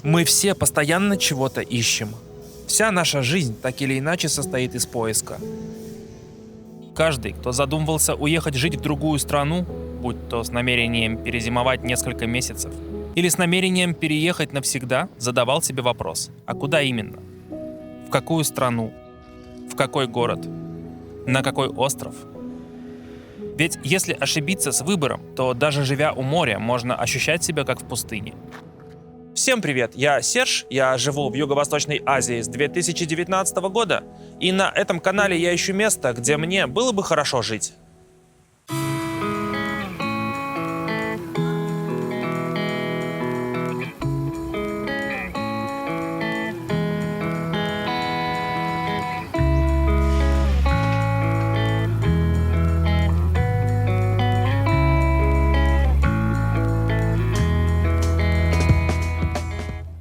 Мы все постоянно чего-то ищем. Вся наша жизнь так или иначе состоит из поиска. Каждый, кто задумывался уехать жить в другую страну, будь то с намерением перезимовать несколько месяцев или с намерением переехать навсегда, задавал себе вопрос: а куда именно? В какую страну? В какой город? На какой остров? Ведь если ошибиться с выбором, то даже живя у моря, можно ощущать себя как в пустыне. Всем привет, я Серж, я живу в Юго-Восточной Азии с 2019 года, и на этом канале я ищу место, где мне было бы хорошо жить.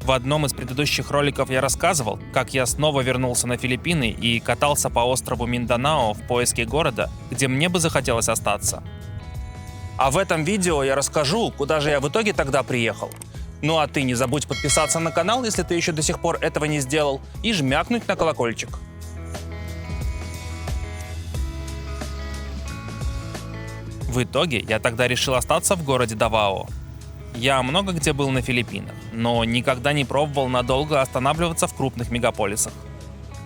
В одном из предыдущих роликов я рассказывал, как я снова вернулся на Филиппины и катался по острову Минданао в поиске города, где мне бы захотелось остаться. А в этом видео я расскажу, куда же я в итоге тогда приехал. Ну а ты не забудь подписаться на канал, если ты еще до сих пор этого не сделал, и жмякнуть на колокольчик. В итоге я тогда решил остаться в городе Давао. Я много где был на Филиппинах, но никогда не пробовал надолго останавливаться в крупных мегаполисах.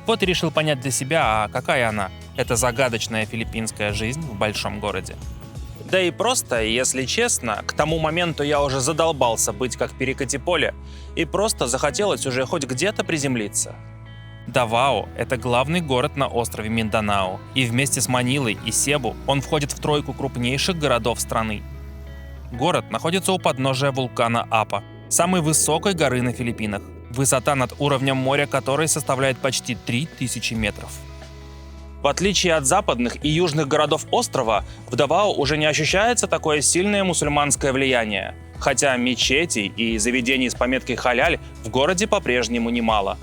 Вот и решил понять для себя, а какая она, эта загадочная филиппинская жизнь в большом городе. Да и просто, если честно, к тому моменту я уже задолбался быть как перекати поле, и просто захотелось уже хоть где-то приземлиться. Давао – это главный город на острове Минданао, и вместе с Манилой и Себу он входит в тройку крупнейших городов страны. Город находится у подножия вулкана Апа, самой высокой горы на Филиппинах, высота над уровнем моря которой составляет почти 3000 метров. В отличие от западных и южных городов острова, в Давао уже не ощущается такое сильное мусульманское влияние, хотя мечетей и заведений с пометкой «халяль» в городе по-прежнему немало.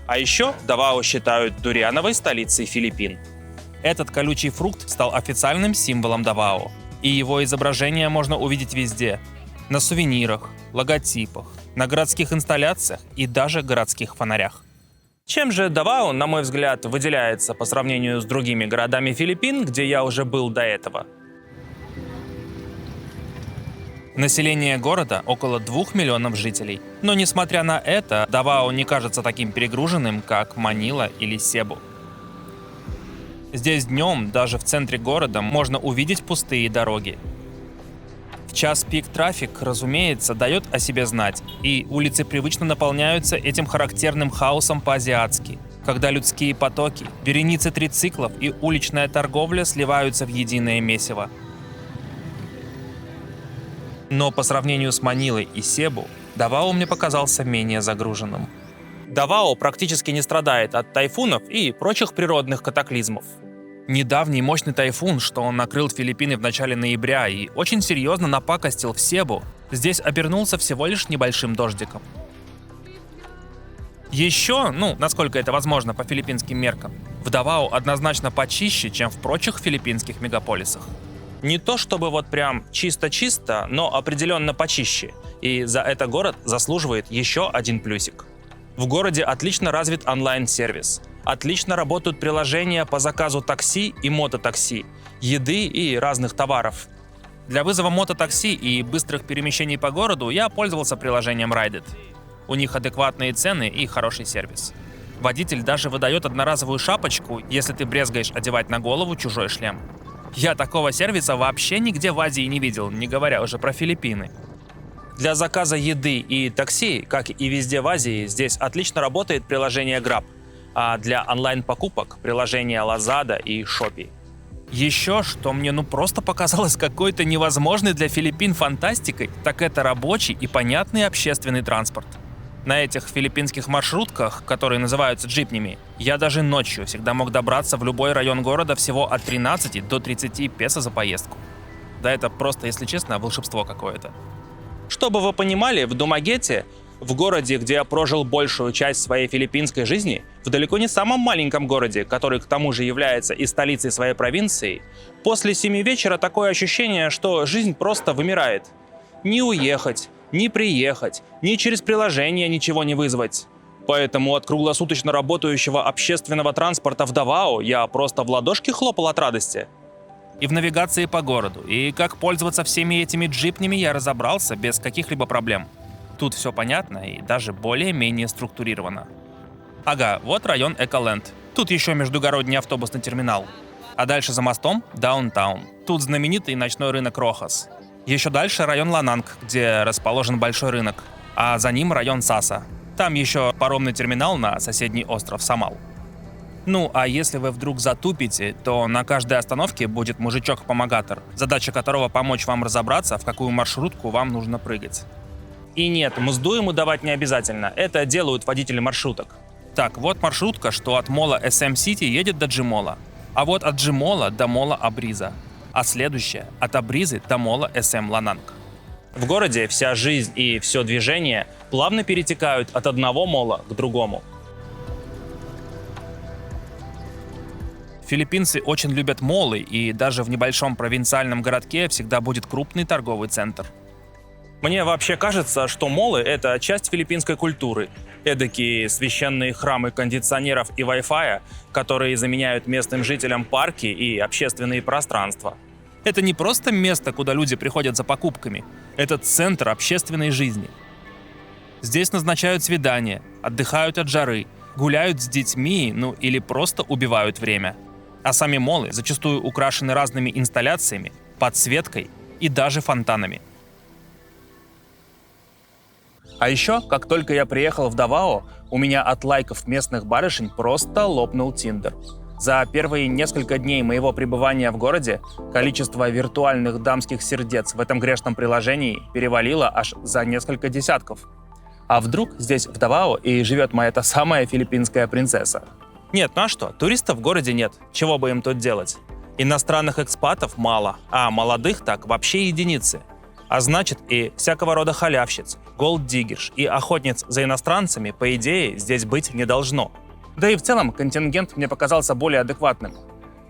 А еще Давао считают дуриановой столицей Филиппин. Этот колючий фрукт стал официальным символом Давао. И его изображение можно увидеть везде – на сувенирах, логотипах, на городских инсталляциях и даже городских фонарях. Чем же Давао, на мой взгляд, выделяется по сравнению с другими городами Филиппин, где я уже был до этого? Население города около 2 миллионов жителей. Но несмотря на это, Давао не кажется таким перегруженным, как Манила или Себу. Здесь днем, даже в центре города, можно увидеть пустые дороги. В час пик трафик, разумеется, дает о себе знать, и улицы привычно наполняются этим характерным хаосом по-азиатски, когда людские потоки, вереницы трициклов и уличная торговля сливаются в единое месиво. Но по сравнению с Манилой и Себу, Давао мне показался менее загруженным. Давао практически не страдает от тайфунов и прочих природных катаклизмов. Недавний мощный тайфун, что он накрыл Филиппины в начале ноября и очень серьезно напакостил в Себу, здесь обернулся всего лишь небольшим дождиком. Еще, насколько это возможно по филиппинским меркам, в Давао однозначно почище, чем в прочих филиппинских мегаполисах. Не то чтобы вот прям чисто-чисто, но определенно почище, и за это город заслуживает еще один плюсик. В городе отлично развит онлайн-сервис. Отлично работают приложения по заказу такси и мототакси, еды и разных товаров. Для вызова мототакси и быстрых перемещений по городу я пользовался приложением Ride It. У них адекватные цены и хороший сервис. Водитель даже выдает одноразовую шапочку, если ты брезгаешь одевать на голову чужой шлем. Я такого сервиса вообще нигде в Азии не видел, не говоря уже про Филиппины. Для заказа еды и такси, как и везде в Азии, здесь отлично работает приложение Grab, а для онлайн-покупок – приложения Lazada и Shopee. Еще, что мне просто показалось какой-то невозможной для Филиппин фантастикой, так это рабочий и понятный общественный транспорт. На этих филиппинских маршрутках, которые называются джипнями, я даже ночью всегда мог добраться в любой район города всего от 13 до 30 песо за поездку. Да это просто, если честно, волшебство какое-то. Чтобы вы понимали, в Думагете, в городе, где я прожил большую часть своей филиппинской жизни, в далеко не самом маленьком городе, который к тому же является и столицей своей провинции, после 7 вечера такое ощущение, что жизнь просто вымирает. Не уехать, Ни приехать, ни через приложение ничего не вызвать. Поэтому от круглосуточно работающего общественного транспорта в Давао я просто в ладошки хлопал от радости. И в навигации по городу, и как пользоваться всеми этими джипнями я разобрался без каких-либо проблем. Тут все понятно и даже более-менее структурировано. Ага, вот район Эколенд. Тут еще междугородний автобусный терминал. А дальше за мостом – Даунтаун. Тут знаменитый ночной рынок Рохас. Еще дальше район Лананг, где расположен большой рынок. А за ним район Саса. Там еще паромный терминал на соседний остров Самал. Ну, а если вы вдруг затупите, то на каждой остановке будет мужичок-помогатор, задача которого помочь вам разобраться, в какую маршрутку вам нужно прыгать. И нет, мзду ему давать не обязательно, это делают водители маршруток. Так, вот маршрутка, что от мола SM City едет до Джимола. А вот от Джимола до мола Абриза. А следующая от Абризы до мола SM Лананг. В городе вся жизнь и все движение плавно перетекают от одного мола к другому. Филиппинцы очень любят молы, и даже в небольшом провинциальном городке всегда будет крупный торговый центр. Мне вообще кажется, что молы — это часть филиппинской культуры. Эдакие священные храмы кондиционеров и Wi-Fi, которые заменяют местным жителям парки и общественные пространства. Это не просто место, куда люди приходят за покупками. Это центр общественной жизни. Здесь назначают свидания, отдыхают от жары, гуляют с детьми, ну или просто убивают время. А сами молы зачастую украшены разными инсталляциями, подсветкой и даже фонтанами. А еще, как только я приехал в Давао, у меня от лайков местных барышень просто лопнул Тиндер. За первые несколько дней моего пребывания в городе количество виртуальных дамских сердец в этом грешном приложении перевалило аж за несколько десятков. А вдруг здесь в Давао и живет моя та самая филиппинская принцесса? Нет, ну а что, туристов в городе нет, чего бы им тут делать? Иностранных экспатов мало, а молодых так вообще единицы. А значит, и всякого рода халявщиц, голд-диггерш и охотниц за иностранцами, по идее, здесь быть не должно. Да и в целом контингент мне показался более адекватным.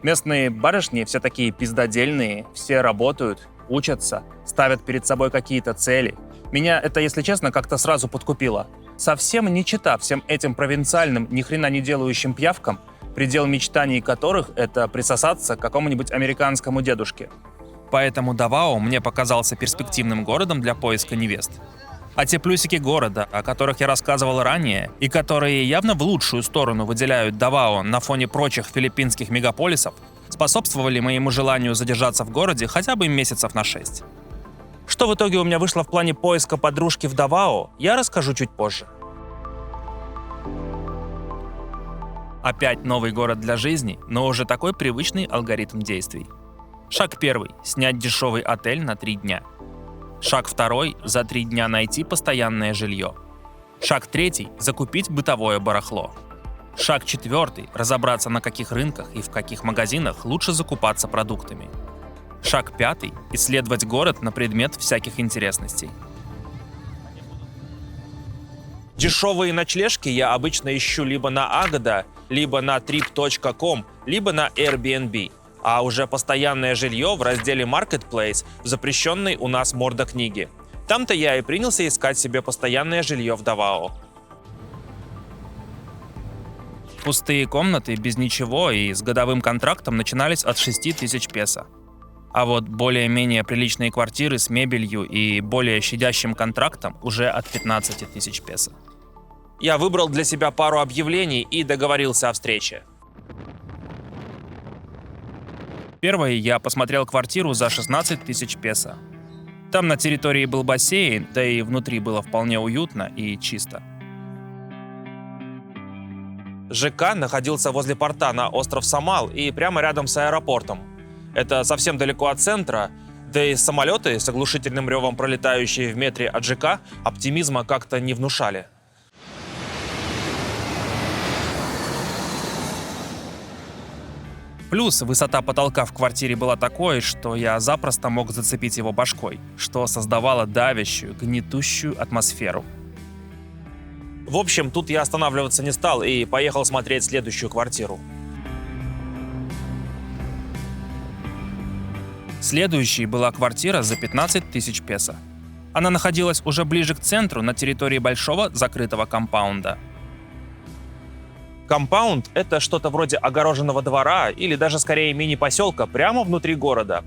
Местные барышни все такие пиздодельные, все работают, учатся, ставят перед собой какие-то цели. Меня это, если честно, как-то сразу подкупило. Совсем не чита всем этим провинциальным, ни хрена не делающим пьявкам, предел мечтаний которых — это присосаться к какому-нибудь американскому дедушке. Поэтому Давао мне показался перспективным городом для поиска невест. А те плюсики города, о которых я рассказывал ранее, и которые явно в лучшую сторону выделяют Давао на фоне прочих филиппинских мегаполисов, способствовали моему желанию задержаться в городе хотя бы месяцев на 6. Что в итоге у меня вышло в плане поиска подружки в Давао, я расскажу чуть позже. Опять новый город для жизни, но уже такой привычный алгоритм действий. Шаг 1 – снять дешевый отель на 3 дня. Шаг 2 – за 3 дня найти постоянное жилье. Шаг 3 – закупить бытовое барахло. Шаг 4 – разобраться, на каких рынках и в каких магазинах лучше закупаться продуктами. Шаг 5 – исследовать город на предмет всяких интересностей. Дешевые ночлежки я обычно ищу либо на Agoda, либо на trip.com, либо на Airbnb. А уже постоянное жилье в разделе Marketplace в запрещенной у нас мордокниге. Там-то я и принялся искать себе постоянное жилье в Давао. Пустые комнаты без ничего и с годовым контрактом начинались от 6000 песо. А вот более-менее приличные квартиры с мебелью и более щадящим контрактом уже от 15 тысяч песо. Я выбрал для себя пару объявлений и договорился о встрече. Первое, я посмотрел квартиру за 16 тысяч песо. Там на территории был бассейн, да и внутри было вполне уютно и чисто. ЖК находился возле порта на остров Самал и прямо рядом с аэропортом. Это совсем далеко от центра, да и самолеты с оглушительным ревом, пролетающие в метре от ЖК, оптимизма как-то не внушали. Плюс высота потолка в квартире была такой, что я запросто мог зацепить его башкой, что создавало давящую, гнетущую атмосферу. В общем, тут я останавливаться не стал и поехал смотреть следующую квартиру. Следующей была квартира за 15 тысяч песо. Она находилась уже ближе к центру, на территории большого закрытого компаунда. Компаунд — это что-то вроде огороженного двора или даже скорее мини-поселка прямо внутри города.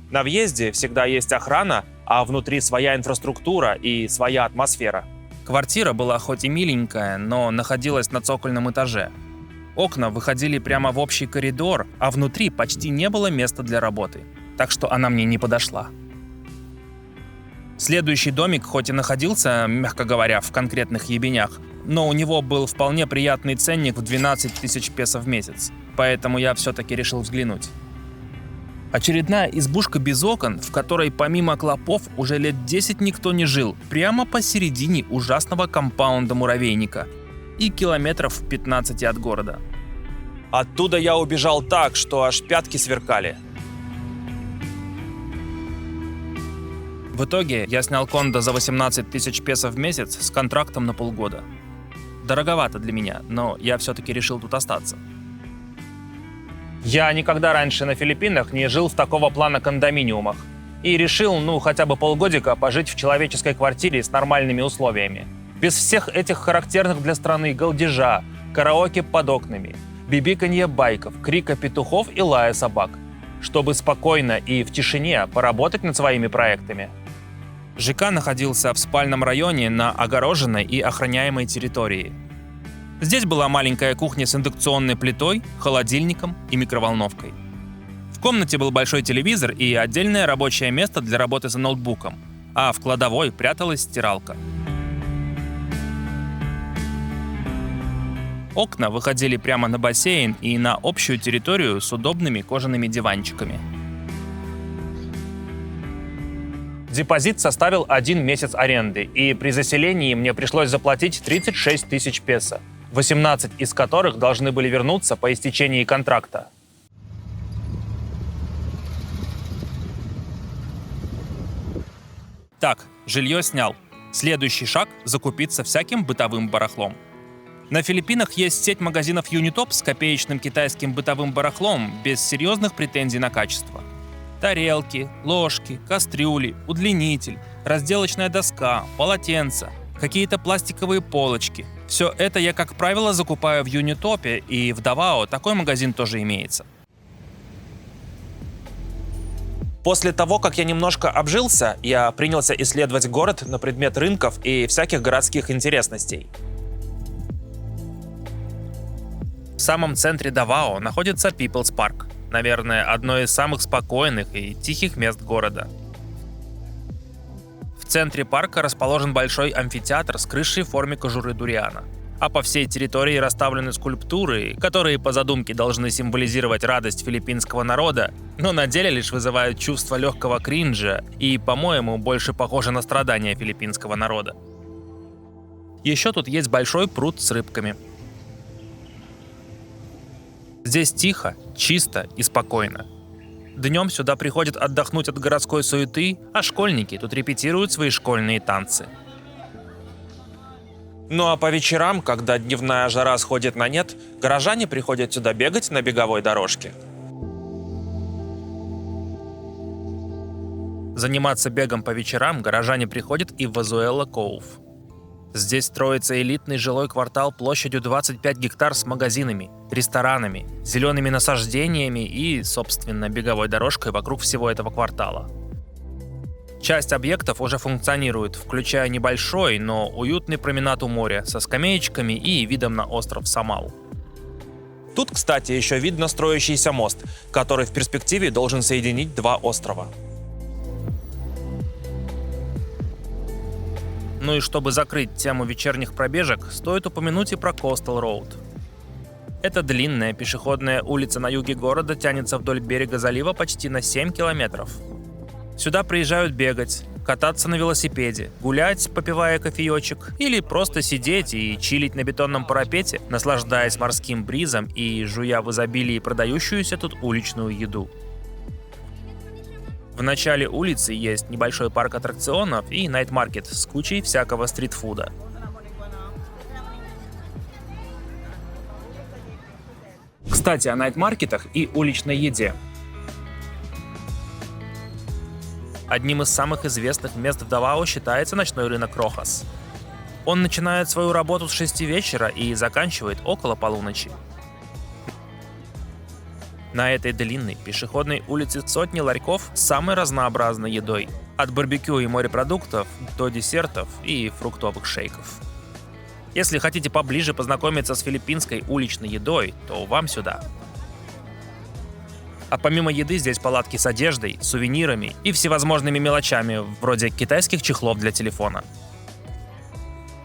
На въезде всегда есть охрана, а внутри своя инфраструктура и своя атмосфера. Квартира была хоть и миленькая, но находилась на цокольном этаже. Окна выходили прямо в общий коридор, а внутри почти не было места для работы. Так что она мне не подошла. Следующий домик хоть и находился, мягко говоря, в конкретных ебенях, но у него был вполне приятный ценник в 12 тысяч песо в месяц, поэтому я все-таки решил взглянуть. Очередная избушка без окон, в которой помимо клопов уже лет 10 никто не жил, прямо посередине ужасного компаунда-муравейника и километров 15 от города. Оттуда я убежал так, что аж пятки сверкали. В итоге я снял кондо за 18 тысяч песо в месяц с контрактом на полгода. Дороговато для меня, но я все-таки решил тут остаться. Я никогда раньше на Филиппинах не жил в такого плана кондоминиумах. И решил, хотя бы полгодика пожить в человеческой квартире с нормальными условиями. Без всех этих характерных для страны галдежа, караоке под окнами, бибиканье байков, крика петухов и лая собак. Чтобы спокойно и в тишине поработать над своими проектами. ЖК находился в спальном районе на огороженной и охраняемой территории. Здесь была маленькая кухня с индукционной плитой, холодильником и микроволновкой. В комнате был большой телевизор и отдельное рабочее место для работы за ноутбуком, а в кладовой пряталась стиралка. Окна выходили прямо на бассейн и на общую территорию с удобными кожаными диванчиками. Депозит составил 1 месяц аренды, и при заселении мне пришлось заплатить 36 тысяч песо, 18 из которых должны были вернуться по истечении контракта. Так, жилье снял. Следующий шаг – закупиться всяким бытовым барахлом. На Филиппинах есть сеть магазинов Unitop с копеечным китайским бытовым барахлом без серьезных претензий на качество. Тарелки, ложки, кастрюли, удлинитель, разделочная доска, полотенца, какие-то пластиковые полочки. Все это я, как правило, закупаю в Юнитопе, и в Давао такой магазин тоже имеется. После того, как я немножко обжился, я принялся исследовать город на предмет рынков и всяких городских интересностей. В самом центре Давао находится People's Park. Наверное, одно из самых спокойных и тихих мест города. В центре парка расположен большой амфитеатр с крышей в форме кожуры дуриана. А по всей территории расставлены скульптуры, которые по задумке должны символизировать радость филиппинского народа, но на деле лишь вызывают чувство легкого кринжа и, по-моему, больше похоже на страдания филиппинского народа. Еще тут есть большой пруд с рыбками. Здесь тихо, чисто и спокойно. Днем сюда приходят отдохнуть от городской суеты, а школьники тут репетируют свои школьные танцы. Ну а по вечерам, когда дневная жара сходит на нет, горожане приходят сюда бегать на беговой дорожке. Заниматься бегом по вечерам горожане приходят и в Вазуэла Коув. Здесь строится элитный жилой квартал площадью 25 гектар с магазинами, ресторанами, зелеными насаждениями и, собственно, беговой дорожкой вокруг всего этого квартала. Часть объектов уже функционирует, включая небольшой, но уютный променад у моря со скамеечками и видом на остров Самау. Тут, кстати, еще видно строящийся мост, который в перспективе должен соединить два острова. Ну и чтобы закрыть тему вечерних пробежек, стоит упомянуть и про Coastal Road. Эта длинная пешеходная улица на юге города тянется вдоль берега залива почти на 7 километров. Сюда приезжают бегать, кататься на велосипеде, гулять, попивая кофеечек, или просто сидеть и чилить на бетонном парапете, наслаждаясь морским бризом и жуя в изобилии продающуюся тут уличную еду. В начале улицы есть небольшой парк аттракционов и найт-маркет с кучей всякого стритфуда. Кстати, о найт-маркетах и уличной еде. Одним из самых известных мест в Давао считается ночной рынок Рохас. Он начинает свою работу с 6 вечера и заканчивает около полуночи. На этой длинной пешеходной улице сотни ларьков с самой разнообразной едой. От барбекю и морепродуктов до десертов и фруктовых шейков. Если хотите поближе познакомиться с филиппинской уличной едой, то вам сюда. А помимо еды здесь палатки с одеждой, сувенирами и всевозможными мелочами, вроде китайских чехлов для телефона.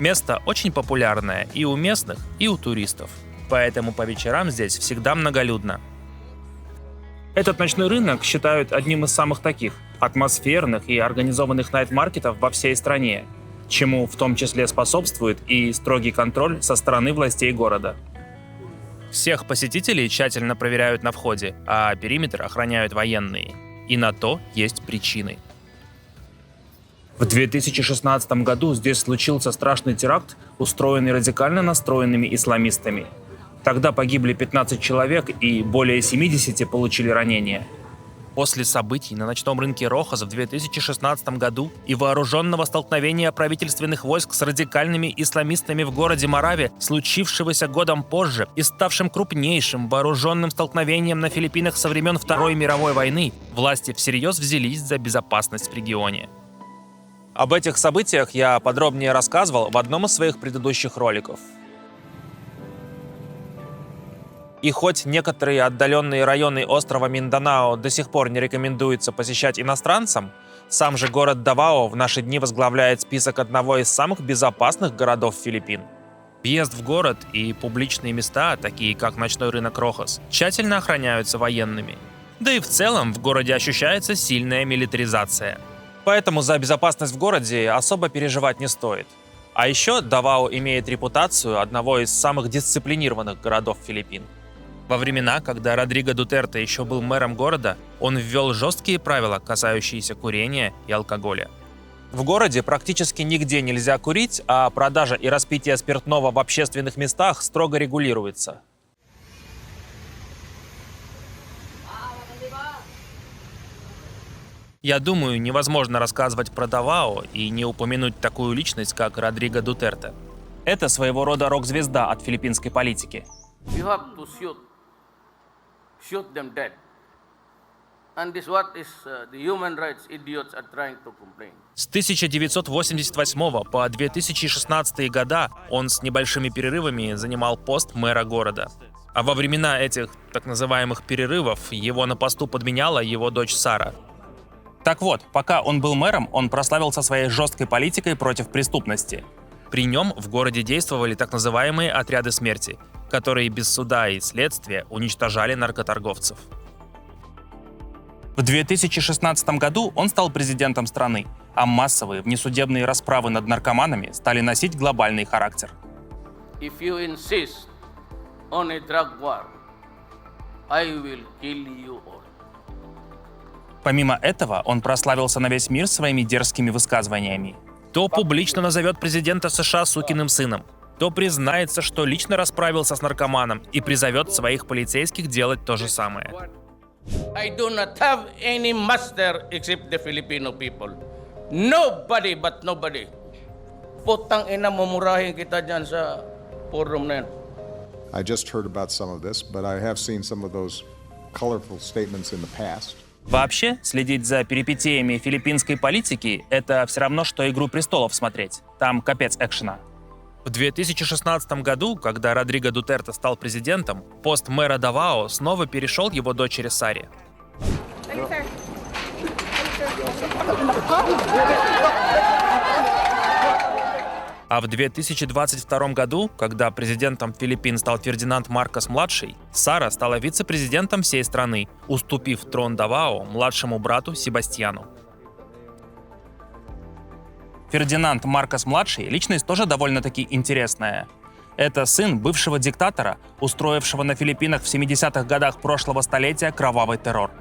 Место очень популярное и у местных, и у туристов, поэтому по вечерам здесь всегда многолюдно. Этот ночной рынок считают одним из самых таких атмосферных и организованных найт-маркетов во всей стране, чему в том числе способствует и строгий контроль со стороны властей города. Всех посетителей тщательно проверяют на входе, а периметр охраняют военные. И на то есть причины. В 2016 году здесь случился страшный теракт, устроенный радикально настроенными исламистами. Тогда погибли 15 человек и более 70 получили ранения. После событий на ночном рынке Рохас в 2016 году и вооруженного столкновения правительственных войск с радикальными исламистами в городе Мораве, случившегося годом позже и ставшим крупнейшим вооруженным столкновением на Филиппинах со времен Второй мировой войны, власти всерьез взялись за безопасность в регионе. Об этих событиях я подробнее рассказывал в одном из своих предыдущих роликов. И хоть некоторые отдаленные районы острова Минданао до сих пор не рекомендуется посещать иностранцам, сам же город Давао в наши дни возглавляет список одного из самых безопасных городов Филиппин. Въезд в город и публичные места, такие как ночной рынок Рохас, тщательно охраняются военными. Да и в целом в городе ощущается сильная милитаризация. Поэтому за безопасность в городе особо переживать не стоит. А еще Давао имеет репутацию одного из самых дисциплинированных городов Филиппин. Во времена, когда Родриго Дутерте еще был мэром города, он ввел жесткие правила, касающиеся курения и алкоголя. В городе практически нигде нельзя курить, а продажа и распитие спиртного в общественных местах строго регулируется. Я думаю, невозможно рассказывать про Давао и не упомянуть такую личность, как Родриго Дутерте. Это своего рода рок-звезда от филиппинской политики. Shoot them dead. And this what is the human rights idiots are trying to complain. С 1988 по 2016 года он с небольшими перерывами занимал пост мэра города. А во времена этих так называемых перерывов его на посту подменяла его дочь Сара. Так вот, пока он был мэром, он прославился своей жесткой политикой против преступности. При нем в городе действовали так называемые отряды смерти, которые без суда и следствия уничтожали наркоторговцев. В 2016 году он стал президентом страны, а массовые внесудебные расправы над наркоманами стали носить глобальный характер. If you insist on a drug war, I will kill you all. Помимо этого, он прославился на весь мир своими дерзкими высказываниями. То публично назовет президента США сукиным сыном, то признается, что лично расправился с наркоманом и призовет своих полицейских делать то же самое. I do not have any master except the Filipino people. Nobody but nobody. Putang ina, mumurahin kita dyan sa forum na yan. I just heard about some of this, but I have seen some of those colorful statements in the past. Вообще, следить за перипетиями филиппинской политики – это все равно, что «Игру престолов» смотреть. Там капец экшена. В 2016 году, когда Родриго Дутерте стал президентом, пост мэра Давао снова перешел его дочери Саре. А в 2022 году, когда президентом Филиппин стал Фердинанд Маркос-младший, Сара стала вице-президентом всей страны, уступив трон Давао младшему брату Себастьяну. Фердинанд Маркос-младший – личность тоже довольно-таки интересная. Это сын бывшего диктатора, устроившего на Филиппинах в 70-х годах прошлого столетия кровавый террор.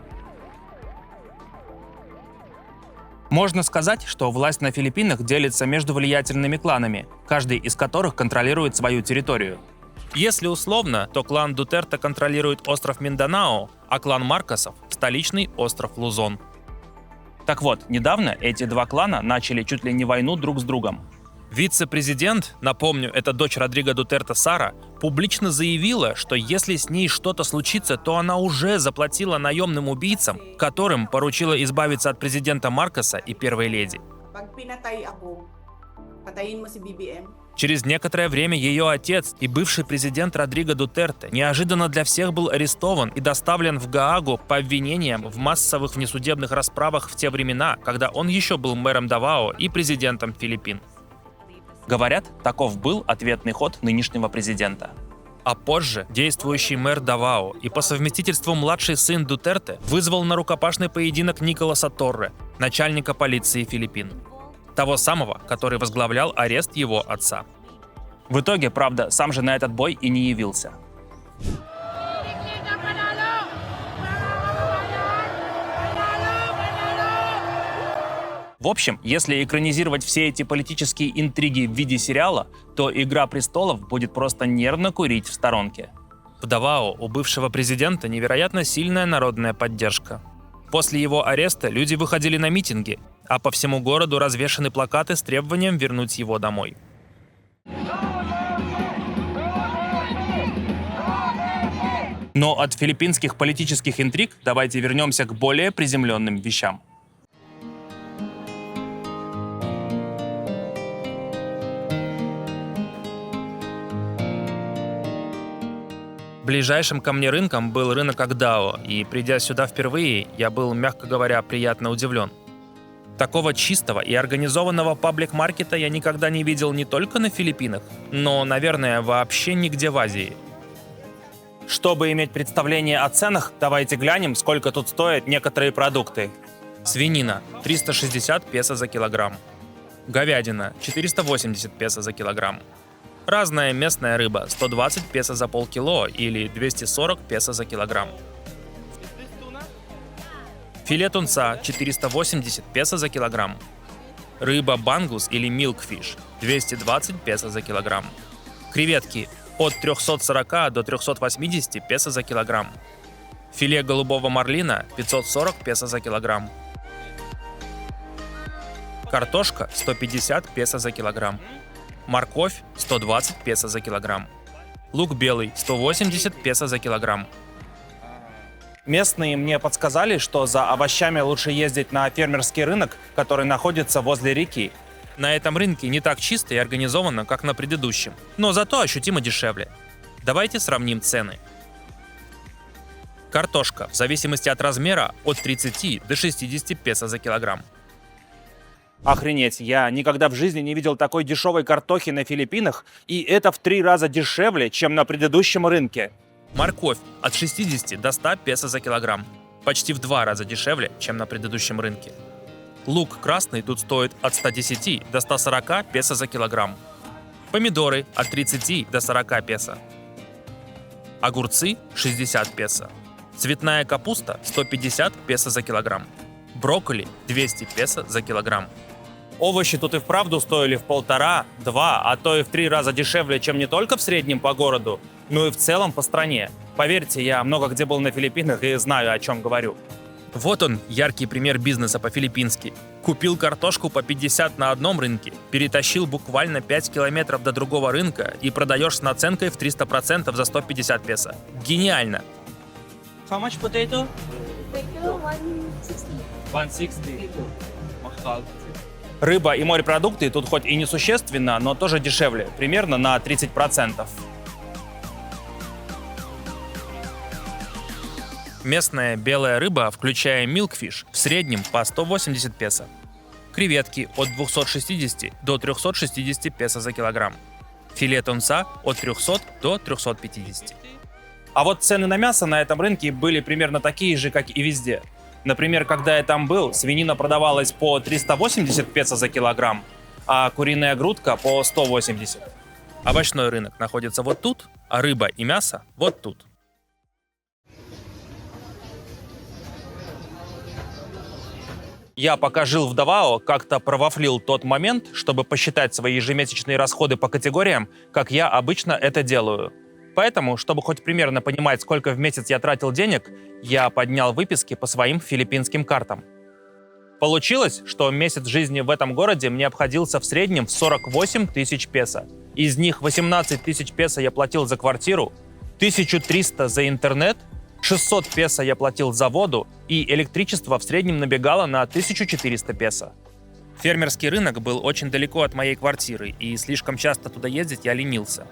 Можно сказать, что власть на Филиппинах делится между влиятельными кланами, каждый из которых контролирует свою территорию. Если условно, то клан Дутерте контролирует остров Минданао, а клан Маркосов – столичный остров Лузон. Так вот, недавно эти два клана начали чуть ли не войну друг с другом. Вице-президент, напомню, это дочь Родриго Дутерте Сара, публично заявила, что если с ней что-то случится, то она уже заплатила наемным убийцам, которым поручила избавиться от президента Маркоса и первой леди. Pag pinatay ako, patayin mo si BBM. Через некоторое время ее отец и бывший президент Родриго Дутерте неожиданно для всех был арестован и доставлен в Гаагу по обвинениям в массовых внесудебных расправах в те времена, когда он еще был мэром Давао и президентом Филиппин. Говорят, таков был ответный ход нынешнего президента. А позже действующий мэр Давао и по совместительству младший сын Дутерте вызвал на рукопашный поединок Николаса Торре, начальника полиции Филиппин. Того самого, который возглавлял арест его отца. В итоге, правда, сам же на этот бой и не явился. В общем, если экранизировать все эти политические интриги в виде сериала, то «Игра престолов» будет просто нервно курить в сторонке. В Давао у бывшего президента невероятно сильная народная поддержка. После его ареста люди выходили на митинги, а по всему городу развешаны плакаты с требованием вернуть его домой. Но от филиппинских политических интриг давайте вернемся к более приземленным вещам. Ближайшим ко мне рынком был рынок Агдao, и придя сюда впервые, я был, мягко говоря, приятно удивлен. Такого чистого и организованного паблик-маркета я никогда не видел не только на Филиппинах, но, наверное, вообще нигде в Азии. Чтобы иметь представление о ценах, давайте глянем, сколько тут стоят некоторые продукты. Свинина – 360 песо за килограмм. Говядина – 480 песо за килограмм. Разная местная рыба – 120 песо за полкило или 240 песо за килограмм. Филе тунца – 480 песо за килограмм. Рыба бангус или милкфиш – 220 песо за килограмм. Креветки – от 340 до 380 песо за килограмм. Филе голубого марлина – 540 песо за килограмм. Картошка – 150 песо за килограмм. Морковь – 120 песо за килограмм. Лук белый – 180 песо за килограмм. Местные мне подсказали, что за овощами лучше ездить на фермерский рынок, который находится возле реки. На этом рынке не так чисто и организованно, как на предыдущем, но зато ощутимо дешевле. Давайте сравним цены. Картошка, в зависимости от размера, от 30 до 60 песо за килограмм. Охренеть, я никогда в жизни не видел такой дешевой картохи на Филиппинах, и это в 3 раза дешевле, чем на предыдущем рынке. Морковь от 60 до 100 песо за килограмм. Почти в 2 раза дешевле, чем на предыдущем рынке. Лук красный тут стоит от 110 до 140 песо за килограмм. Помидоры от 30 до 40 песо. Огурцы 60 песо. Цветная капуста 150 песо за килограмм. Брокколи 200 песо за килограмм. Овощи тут и вправду стоили в 1,5, 2, а то и в 3 раза дешевле, чем не только в среднем по городу, но и в целом по стране. Поверьте, я много где был на Филиппинах и знаю, о чем говорю. Вот он, яркий пример бизнеса по-филиппински. Купил картошку по 50 на одном рынке, перетащил буквально 5 километров до другого рынка и продаешь с наценкой в 300% за 150 песо. Гениально! How much potato? Potato, 160. 160. Махал. Рыба и морепродукты тут хоть и несущественно, но тоже дешевле, примерно на 30%. Местная белая рыба, включая милкфиш, в среднем по 180 песо. Креветки от 260 до 360 песо за килограмм. Филе тунца от 300 до 350. А вот цены на мясо на этом рынке были примерно такие же, как и везде. Например, когда я там был, свинина продавалась по 380 песо за килограмм, а куриная грудка по 180. Овощной рынок находится вот тут, а рыба и мясо вот тут. Я, пока жил в Давао, как-то провафлил тот момент, чтобы посчитать свои ежемесячные расходы по категориям, как я обычно это делаю. Поэтому, чтобы хоть примерно понимать, сколько в месяц я тратил денег, я поднял выписки по своим филиппинским картам. Получилось, что месяц жизни в этом городе мне обходился в среднем в 48 тысяч песо. Из них 18 тысяч песо я платил за квартиру, 1300 за интернет, 600 песо я платил за воду, и электричество в среднем набегало на 1400 песо. Фермерский рынок был очень далеко от моей квартиры, и слишком часто туда ездить я ленился.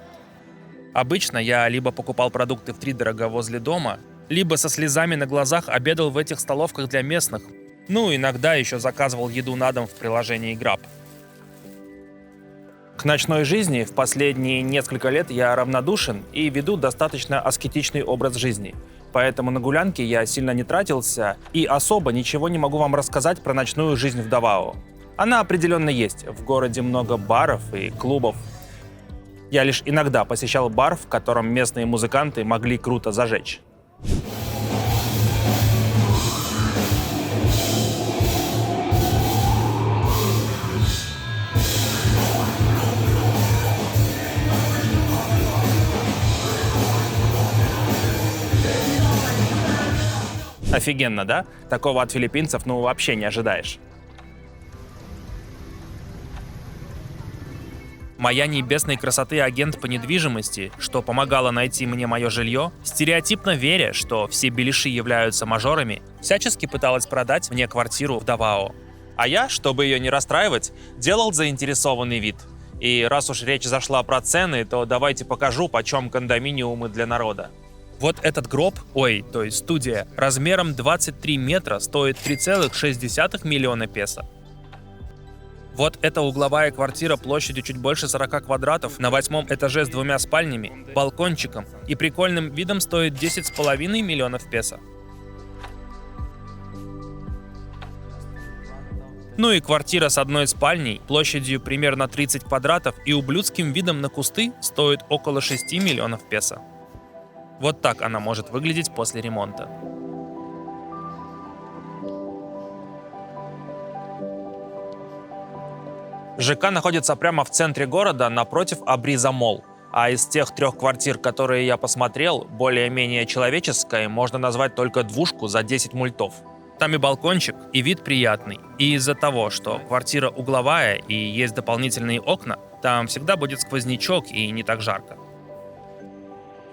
Обычно я либо покупал продукты втридорога возле дома, либо со слезами на глазах обедал в этих столовках для местных. Ну, иногда еще заказывал еду на дом в приложении Grab. К ночной жизни в последние несколько лет я равнодушен и веду достаточно аскетичный образ жизни. Поэтому на гулянке я сильно не тратился и особо ничего не могу вам рассказать про ночную жизнь в Давао. Она определенно есть. В городе много баров и клубов. Я лишь иногда посещал бар, в котором местные музыканты могли круто зажечь. Офигенно, да? Такого от филиппинцев ну вообще не ожидаешь. Моя небесной красоты агент по недвижимости, что помогала найти мне мое жилье, стереотипно веря, что все беляши являются мажорами, всячески пыталась продать мне квартиру в Давао. А я, чтобы ее не расстраивать, делал заинтересованный вид. И раз уж речь зашла про цены, то давайте покажу, почем кондоминиумы для народа. Вот этот гроб, то есть студия, размером 23 метра стоит 3,6 миллиона песо. Вот эта угловая квартира площадью чуть больше 40 квадратов на 8 этаже с 2 спальнями, балкончиком и прикольным видом стоит 10,5 миллионов песо. Ну и квартира с одной спальней, площадью примерно 30 квадратов и ублюдским видом на кусты стоит около 6 миллионов песо. Вот так она может выглядеть после ремонта. ЖК находится прямо в центре города, напротив Абриза Молл. А из тех 3 квартир, которые я посмотрел, более-менее человеческой, можно назвать только двушку за 10 мультов. Там и балкончик, и вид приятный. И из-за того, что квартира угловая и есть дополнительные окна, там всегда будет сквознячок и не так жарко.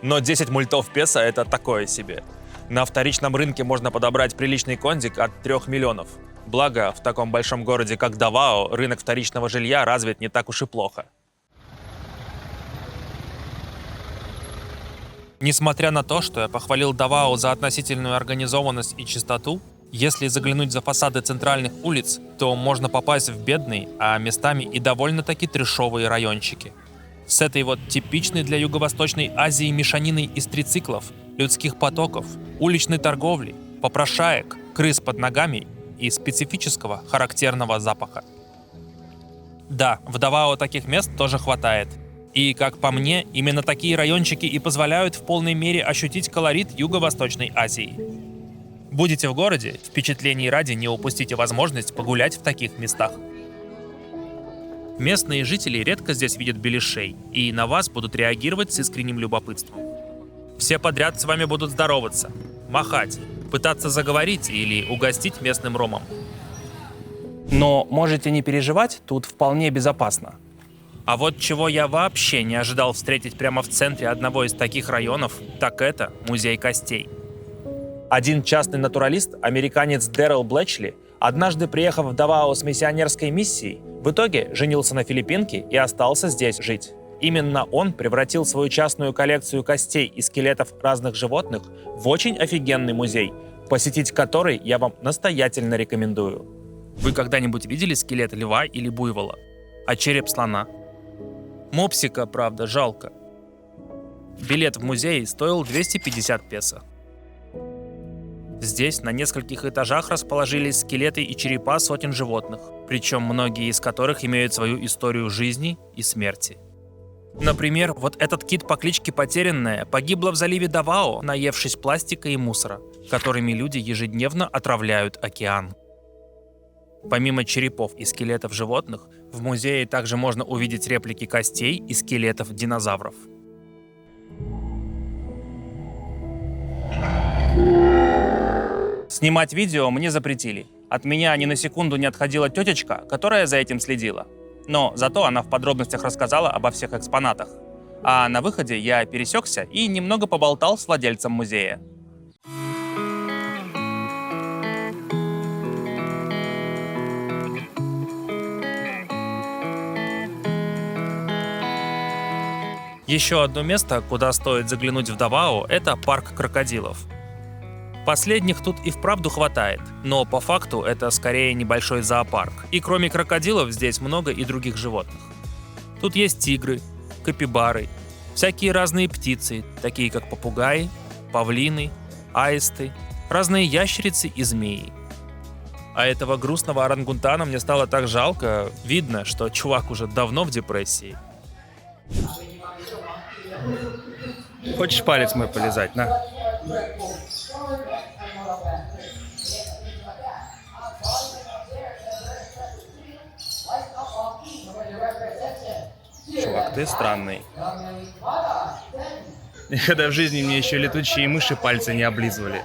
Но 10 мультов песо — это такое себе. На вторичном рынке можно подобрать приличный кондик от 3 миллионов. Благо, в таком большом городе, как Давао, рынок вторичного жилья развит не так уж и плохо. Несмотря на то, что я похвалил Давао за относительную организованность и чистоту, если заглянуть за фасады центральных улиц, то можно попасть в бедные, а местами и довольно-таки трэшовые райончики. С этой вот типичной для Юго-Восточной Азии мешаниной из трициклов, людских потоков, уличной торговли, попрошаек, крыс под ногами и специфического характерного запаха. Да, в Давао таких мест тоже хватает. И, как по мне, именно такие райончики и позволяют в полной мере ощутить колорит Юго-Восточной Азии. Будете в городе, впечатлений ради не упустите возможность погулять в таких местах. Местные жители редко здесь видят беляшей, и на вас будут реагировать с искренним любопытством. Все подряд с вами будут здороваться, махать, пытаться заговорить или угостить местным ромом. Но можете не переживать, тут вполне безопасно. А вот чего я вообще не ожидал встретить прямо в центре одного из таких районов, так это музей костей. Один частный натуралист, американец Дэрил Блэчли, однажды приехав в Давао с миссионерской миссией, в итоге женился на филиппинке и остался здесь жить. Именно он превратил свою частную коллекцию костей и скелетов разных животных в очень офигенный музей, посетить который я вам настоятельно рекомендую. Вы когда-нибудь видели скелет льва или буйвола? А череп слона? Мопсика, правда, жалко. Билет в музей стоил 250 песо. Здесь на нескольких этажах расположились скелеты и черепа сотен животных, причем многие из которых имеют свою историю жизни и смерти. Например, вот этот кит по кличке Потерянная погибла в заливе Давао, наевшись пластика и мусора, которыми люди ежедневно отравляют океан. Помимо черепов и скелетов животных, в музее также можно увидеть реплики костей и скелетов динозавров. Снимать видео мне запретили. От меня ни на секунду не отходила тетечка, которая за этим следила. Но зато она в подробностях рассказала обо всех экспонатах. А на выходе я пересекся и немного поболтал с владельцем музея. Еще одно место, куда стоит заглянуть в Давао, это парк крокодилов. Последних тут и вправду хватает, но по факту это скорее небольшой зоопарк. И кроме крокодилов здесь много и других животных. Тут есть тигры, капибары, всякие разные птицы, такие как попугаи, павлины, аисты, разные ящерицы и змеи. А этого грустного орангутана мне стало так жалко, видно, что чувак уже давно в депрессии. Хочешь палец мой полизать, на? Чувак, ты странный. Никогда в жизни мне еще летучие мыши пальцы не облизывали.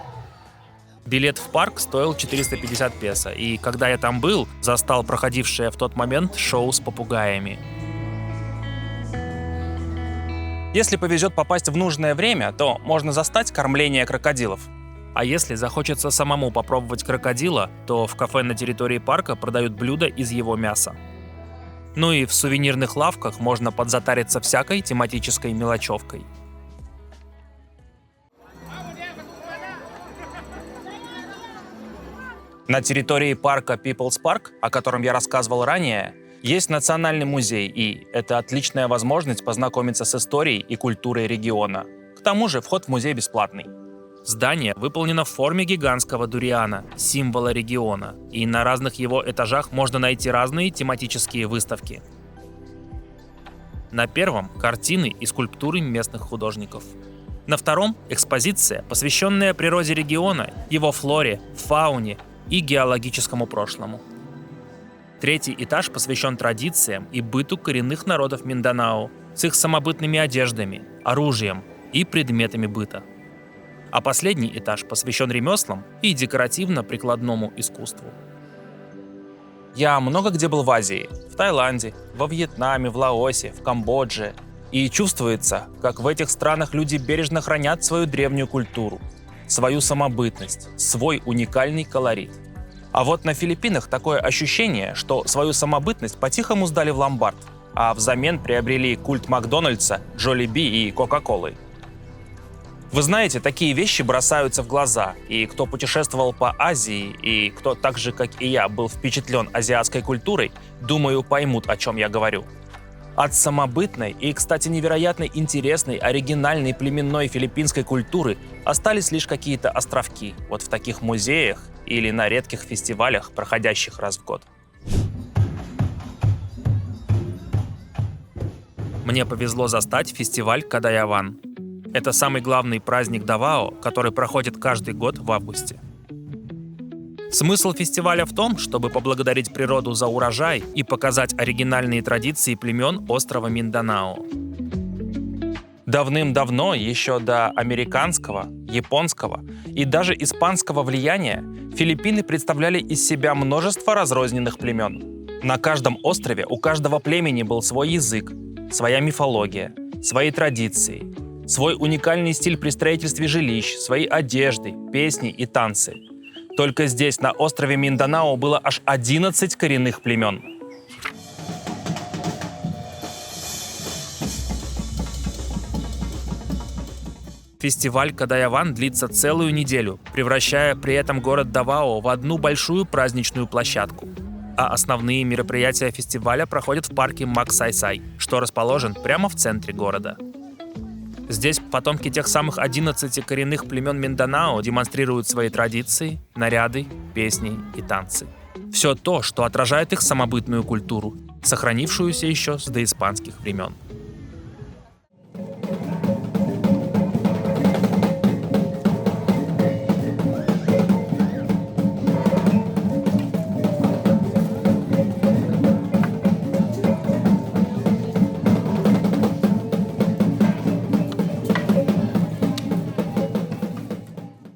Билет в парк стоил 450 песо, и когда я там был, застал проходившее в тот момент шоу с попугаями. Если повезет попасть в нужное время, то можно застать кормление крокодилов. А если захочется самому попробовать крокодила, то в кафе на территории парка продают блюда из его мяса. Ну и в сувенирных лавках можно подзатариться всякой тематической мелочевкой. На территории парка People's Park, о котором я рассказывал ранее, есть национальный музей, и это отличная возможность познакомиться с историей и культурой региона. К тому же вход в музей бесплатный. Здание выполнено в форме гигантского дуриана, символа региона, и на разных его этажах можно найти разные тематические выставки. На первом – картины и скульптуры местных художников. На втором – экспозиция, посвященная природе региона, его флоре, фауне и геологическому прошлому. Третий этаж посвящен традициям и быту коренных народов Минданао с их самобытными одеждами, оружием и предметами быта. А последний этаж посвящен ремеслам и декоративно-прикладному искусству. Я много где был в Азии, в Таиланде, во Вьетнаме, в Лаосе, в Камбодже. И чувствуется, как в этих странах люди бережно хранят свою древнюю культуру, свою самобытность, свой уникальный колорит. А вот на Филиппинах такое ощущение, что свою самобытность по-тихому сдали в ломбард, а взамен приобрели культ Макдональдса, Джолиби и Кока-Колы. Вы знаете, такие вещи бросаются в глаза, и кто путешествовал по Азии, и кто так же, как и я, был впечатлен азиатской культурой, думаю, поймут, о чем я говорю. От самобытной и, кстати, невероятно интересной, оригинальной племенной филиппинской культуры остались лишь какие-то островки, вот в таких музеях или на редких фестивалях, проходящих раз в год. Мне повезло застать фестиваль Кадаяван. Это самый главный праздник Давао, который проходит каждый год в августе. Смысл фестиваля в том, чтобы поблагодарить природу за урожай и показать оригинальные традиции племен острова Минданао. Давным-давно, еще до американского, японского и даже испанского влияния, Филиппины представляли из себя множество разрозненных племен. На каждом острове у каждого племени был свой язык, своя мифология, свои традиции, свой уникальный стиль при строительстве жилищ, свои одежды, песни и танцы. Только здесь, на острове Минданао, было аж 11 коренных племен. Фестиваль Кадаяван длится целую неделю, превращая при этом город Давао в одну большую праздничную площадку. А основные мероприятия фестиваля проходят в парке Максайсай, что расположен прямо в центре города. Здесь потомки тех самых 11 коренных племен Минданао демонстрируют свои традиции, наряды, песни и танцы. Все то, что отражает их самобытную культуру, сохранившуюся еще с доиспанских времен.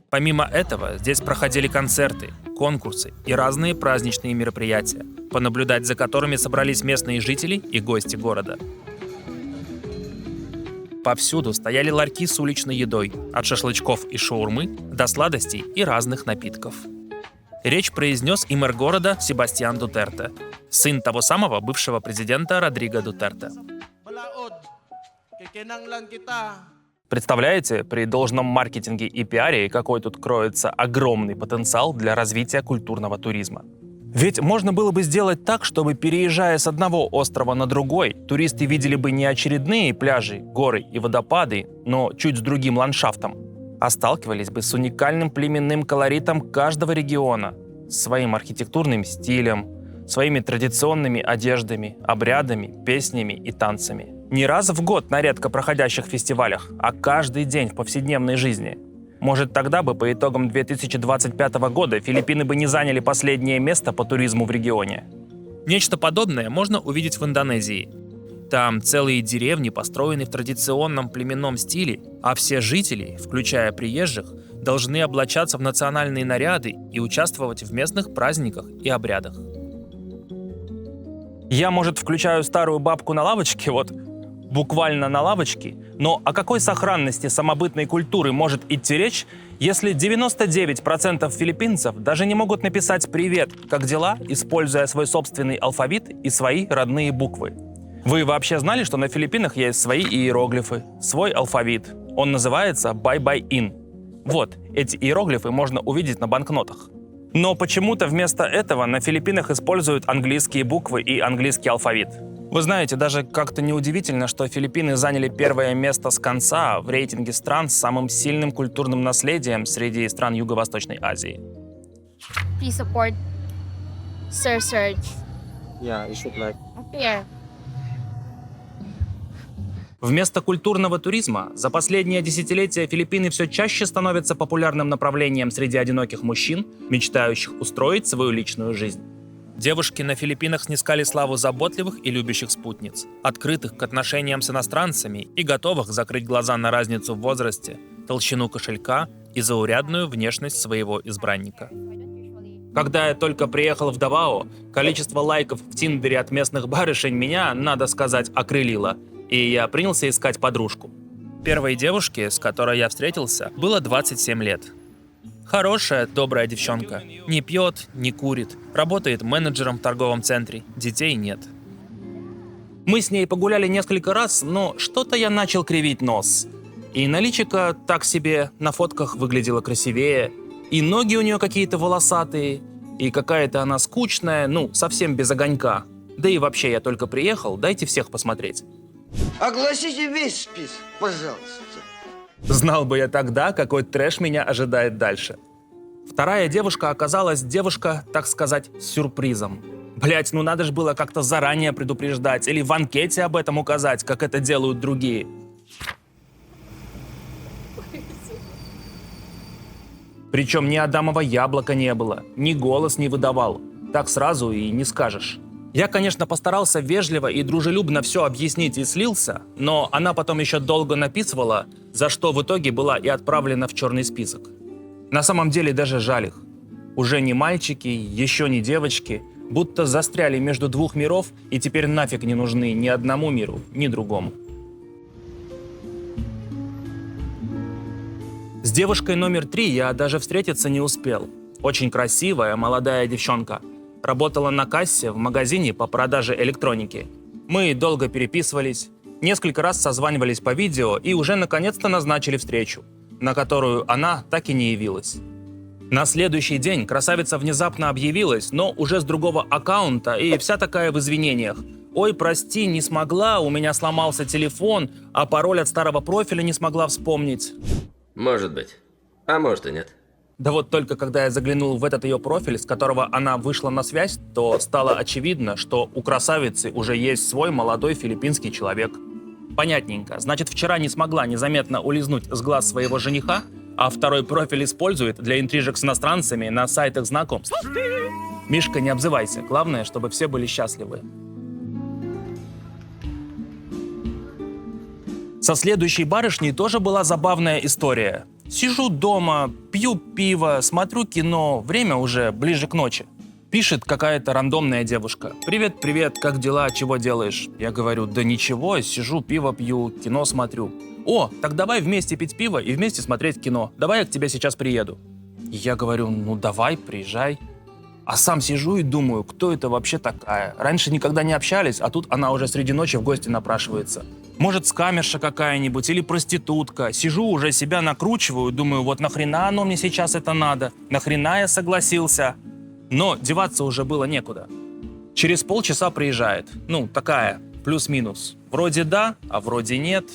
Помимо этого, здесь проходили концерты, конкурсы и разные праздничные мероприятия, понаблюдать за которыми собрались местные жители и гости города. Повсюду стояли ларьки с уличной едой, от шашлычков и шаурмы до сладостей и разных напитков. Речь произнес и мэр города Себастьян Дутерте, сын того самого бывшего президента Родриго Дутерте. Представляете, при должном маркетинге и пиаре, какой тут кроется огромный потенциал для развития культурного туризма. Ведь можно было бы сделать так, чтобы, переезжая с одного острова на другой, туристы видели бы не очередные пляжи, горы и водопады, но чуть с другим ландшафтом, а сталкивались бы с уникальным племенным колоритом каждого региона, своим архитектурным стилем, своими традиционными одеждами, обрядами, песнями и танцами. Не раз в год на редко проходящих фестивалях, а каждый день в повседневной жизни. Может, тогда бы по итогам 2025 года Филиппины бы не заняли последнее место по туризму в регионе. Нечто подобное можно увидеть в Индонезии. Там целые деревни построены в традиционном племенном стиле, а все жители, включая приезжих, должны облачаться в национальные наряды и участвовать в местных праздниках и обрядах. Я, может, включаю старую бабку на лавочке, вот буквально на лавочке, но о какой сохранности самобытной культуры может идти речь, если 99% филиппинцев даже не могут написать «Привет, как дела?», используя свой собственный алфавит и свои родные буквы? Вы вообще знали, что на Филиппинах есть свои иероглифы, свой алфавит? Он называется «Bye-bye-in». Вот, эти иероглифы можно увидеть на банкнотах. Но почему-то вместо этого на Филиппинах используют английские буквы и английский алфавит. Вы знаете, даже как-то неудивительно, что Филиппины заняли первое место с конца в рейтинге стран с самым сильным культурным наследием среди стран Юго-Восточной Азии. Please support Sir Serge. Yeah, you should like. Here. Вместо культурного туризма за последнее десятилетие Филиппины все чаще становятся популярным направлением среди одиноких мужчин, мечтающих устроить свою личную жизнь. Девушки на Филиппинах снискали славу заботливых и любящих спутниц, открытых к отношениям с иностранцами и готовых закрыть глаза на разницу в возрасте, толщину кошелька и заурядную внешность своего избранника. Когда я только приехал в Давао, количество лайков в Тиндере от местных барышень меня, надо сказать, окрылило, и я принялся искать подружку. Первой девушке, с которой я встретился, было 27 лет. Хорошая, добрая девчонка. Не пьет, не курит, работает менеджером в торговом центре, детей нет. Мы с ней погуляли несколько раз, но что-то я начал кривить нос. И наличика так себе, на фотках выглядела красивее, и ноги у нее какие-то волосатые, и какая-то она скучная, ну, совсем без огонька. Да и вообще, я только приехал, дайте всех посмотреть. Огласите весь список, пожалуйста. Знал бы я тогда, какой трэш меня ожидает дальше. Вторая девушка оказалась девушка, так сказать, с сюрпризом. Блять, ну надо же было как-то заранее предупреждать или в анкете об этом указать, как это делают другие. Причем ни адамово яблока не было, ни голос не выдавал. Так сразу и не скажешь. Я, конечно, постарался вежливо и дружелюбно все объяснить и слился, но она потом еще долго написывала, за что в итоге была и отправлена в черный список. На самом деле даже жаль их. Уже не мальчики, еще не девочки, будто застряли между двух миров и теперь нафиг не нужны ни одному миру, ни другому. С девушкой номер 3 я даже встретиться не успел. Очень красивая, молодая девчонка. Работала на кассе в магазине по продаже электроники. Мы долго переписывались, несколько раз созванивались по видео и уже наконец-то назначили встречу, на которую она так и не явилась. На следующий день красавица внезапно объявилась, но уже с другого аккаунта и вся такая в извинениях. «Ой, прости, не смогла, у меня сломался телефон, а пароль от старого профиля не смогла вспомнить». Может быть. А может и нет. Да вот только когда я заглянул в этот ее профиль, с которого она вышла на связь, то стало очевидно, что у красавицы уже есть свой молодой филиппинский человек. Понятненько. Значит, вчера не смогла незаметно улизнуть с глаз своего жениха, а второй профиль использует для интрижек с иностранцами на сайтах знакомств. Мишка, не обзывайся. Главное, чтобы все были счастливы. Со следующей барышней тоже была забавная история. Сижу дома, пью пиво, смотрю кино, время уже ближе к ночи. Пишет какая-то рандомная девушка. «Привет, привет, как дела, чего делаешь?» Я говорю: «Да ничего, сижу, пиво пью, кино смотрю». «О, так давай вместе пить пиво и вместе смотреть кино. Давай я к тебе сейчас приеду». Я говорю: «Ну давай, приезжай». А сам сижу и думаю, кто это вообще такая? Раньше никогда не общались, а тут она уже среди ночи в гости напрашивается. Может, скамерша какая-нибудь или проститутка. Сижу, уже себя накручиваю, думаю, вот нахрена оно мне сейчас это надо? Нахрена я согласился? Но деваться уже было некуда. Через полчаса приезжает. Ну, такая, плюс-минус. Вроде да, а вроде нет.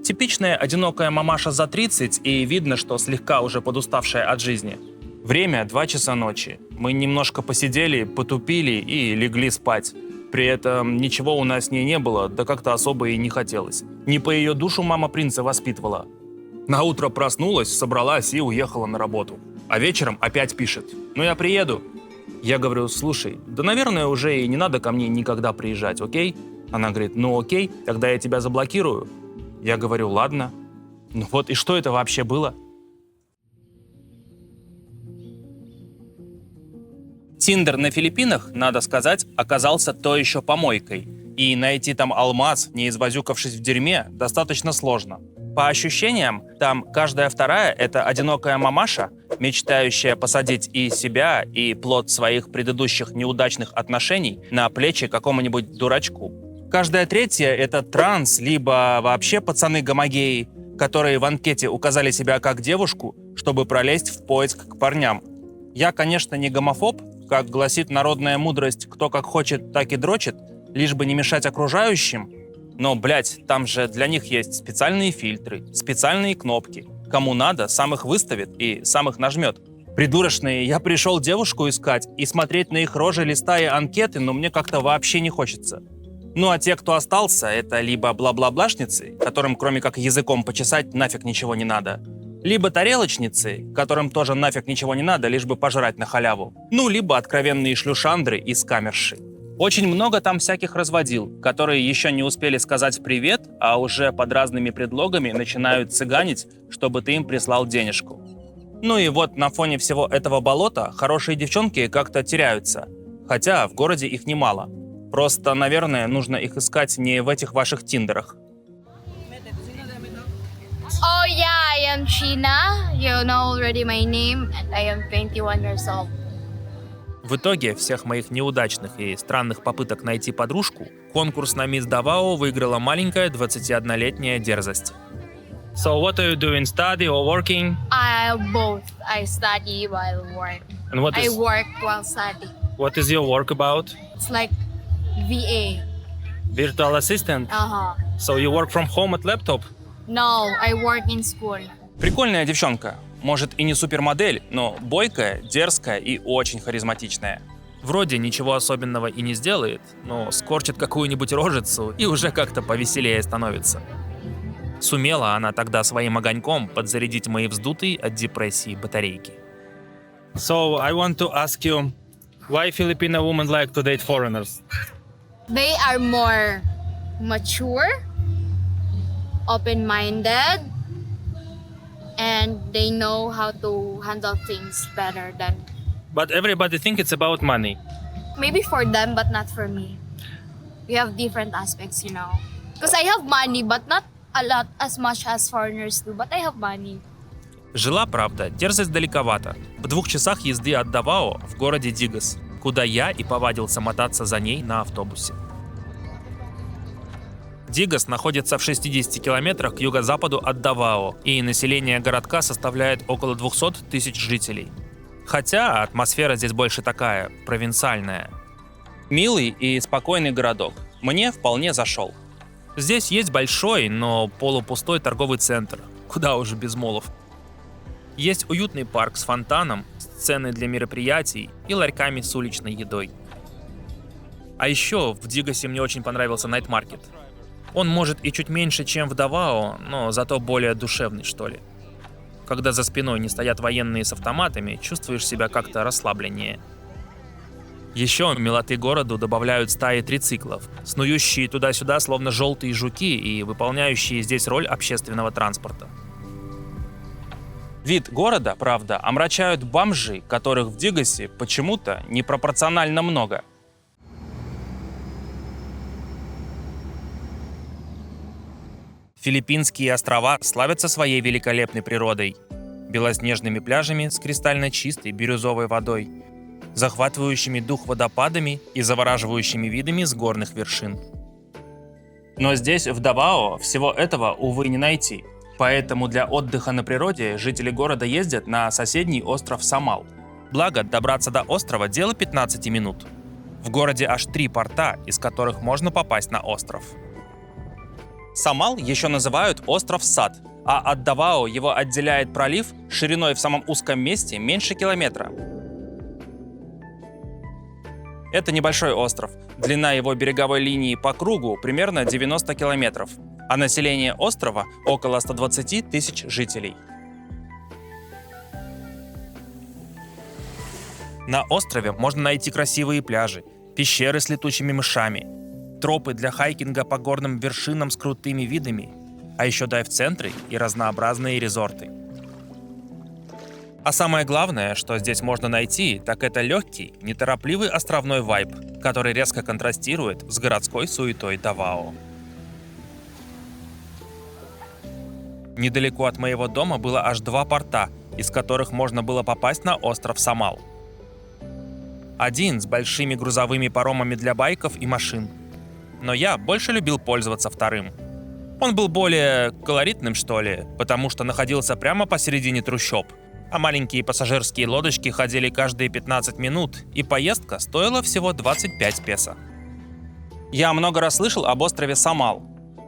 Типичная одинокая мамаша за 30, и видно, что слегка уже подуставшая от жизни. Время 2 часа ночи. Мы немножко посидели, потупили и легли спать. При этом ничего у нас с ней не было, да как-то особо и не хотелось. Не по ее душу мама принца воспитывала. Наутро проснулась, собралась и уехала на работу. А вечером опять пишет: «Ну я приеду». Я говорю: «Слушай, да, наверное, уже и не надо ко мне никогда приезжать, окей?» Она говорит: «Ну окей, тогда я тебя заблокирую». Я говорю: «Ладно». Ну вот и что это вообще было? Тиндер на Филиппинах, надо сказать, оказался то еще помойкой. И найти там алмаз, не извозюкавшись в дерьме, достаточно сложно. По ощущениям, там каждая вторая — это одинокая мамаша, мечтающая посадить и себя, и плод своих предыдущих неудачных отношений на плечи какому-нибудь дурачку. Каждая третья — это транс, либо вообще пацаны-гомогеи, которые в анкете указали себя как девушку, чтобы пролезть в поиск к парням. Я, конечно, не гомофоб, как гласит народная мудрость, кто как хочет, так и дрочит, лишь бы не мешать окружающим. Но, блядь, там же для них есть специальные фильтры, специальные кнопки. Кому надо, сам их выставит и сам их нажмет. Придурочные, я пришел девушку искать и смотреть на их рожи, листая анкеты, но мне как-то вообще не хочется. Ну а те, кто остался, это либо бла-бла-блашницы, которым кроме как языком почесать нафиг ничего не надо, либо тарелочницы, которым тоже нафиг ничего не надо, лишь бы пожрать на халяву, ну либо откровенные шлюшандры и скамерши. Очень много там всяких разводил, которые еще не успели сказать привет, а уже под разными предлогами начинают цыганить, чтобы ты им прислал денежку. Ну и вот на фоне всего этого болота хорошие девчонки как-то теряются, хотя в городе их немало. Просто, наверное, нужно их искать не в этих ваших тиндерах. Oh yeah, I am Sheena. You know already my name. I am 21 years old. В итоге всех моих неудачных и странных попыток найти подружку конкурс на Мисс Давао выиграла маленькая 21-летняя дерзость. So what are you doing? Study or working? I both. I study while work. And what I work while study. is your work about? It's like VA. Virtual assistant? So you work from home at laptop? No, I work in school. Прикольная девчонка. Может и не супермодель, но бойкая, дерзкая и очень харизматичная. Вроде ничего особенного и не сделает, но скорчит какую-нибудь рожицу и уже как-то повеселее становится. Сумела она тогда своим огоньком подзарядить мои вздутые от депрессии батарейки. So I want to ask you, why Filipino women like to date foreigners? They are more mature, open-minded, and they know how to handle things better than But everybody think it's about money. maybe for them, but not for me. We have different aspects, you know. Because I have money, but not a lot as much as foreigners do. But I have money. Жила, правда, дерзость далековато. В 2 часах езды от Давао в городе Дигас, куда я и повадился мотаться за ней на автобусе. Дигас находится в 60 километрах к юго-западу от Давао, и население городка составляет около 200 тысяч жителей. Хотя атмосфера здесь больше такая, провинциальная. Милый и спокойный городок. Мне вполне зашел. Здесь есть большой, но полупустой торговый центр. Куда уже без молов. Есть уютный парк с фонтаном, сцены для мероприятий и ларьками с уличной едой. А еще в Дигасе мне очень понравился найтмаркет. Он может и чуть меньше, чем в Давао, но зато более душевный, что ли. Когда за спиной не стоят военные с автоматами, чувствуешь себя как-то расслабленнее. Еще милоты городу добавляют стаи трициклов, снующие туда-сюда словно желтые жуки и выполняющие здесь роль общественного транспорта. Вид города, правда, омрачают бомжи, которых в Дигасе почему-то непропорционально много. Филиппинские острова славятся своей великолепной природой, белоснежными пляжами с кристально чистой бирюзовой водой, захватывающими дух водопадами и завораживающими видами с горных вершин. Но здесь, в Давао, всего этого, увы, не найти. Поэтому для отдыха на природе жители города ездят на соседний остров Самал. Благо, добраться до острова – дело 15 минут. В городе аж 3 порта, из которых можно попасть на остров. Самал еще называют остров Сад, а от Давао его отделяет пролив шириной в самом узком месте меньше километра. Это небольшой остров. Длина его береговой линии по кругу примерно 90 километров, а население острова около 120 тысяч жителей. На острове можно найти красивые пляжи, пещеры с летучими мышами, тропы для хайкинга по горным вершинам с крутыми видами, а еще дайв-центры и разнообразные резорты. А самое главное, что здесь можно найти, так это легкий, неторопливый островной вайб, который резко контрастирует с городской суетой Давао. Недалеко от моего дома было аж 2 порта, из которых можно было попасть на остров Самал. Один с большими грузовыми паромами для байков и машин. Но я больше любил пользоваться вторым. Он был более колоритным, что ли, потому что находился прямо посередине трущоб, а маленькие пассажирские лодочки ходили каждые 15 минут, и поездка стоила всего 25 песо. Я много раз слышал об острове Самал.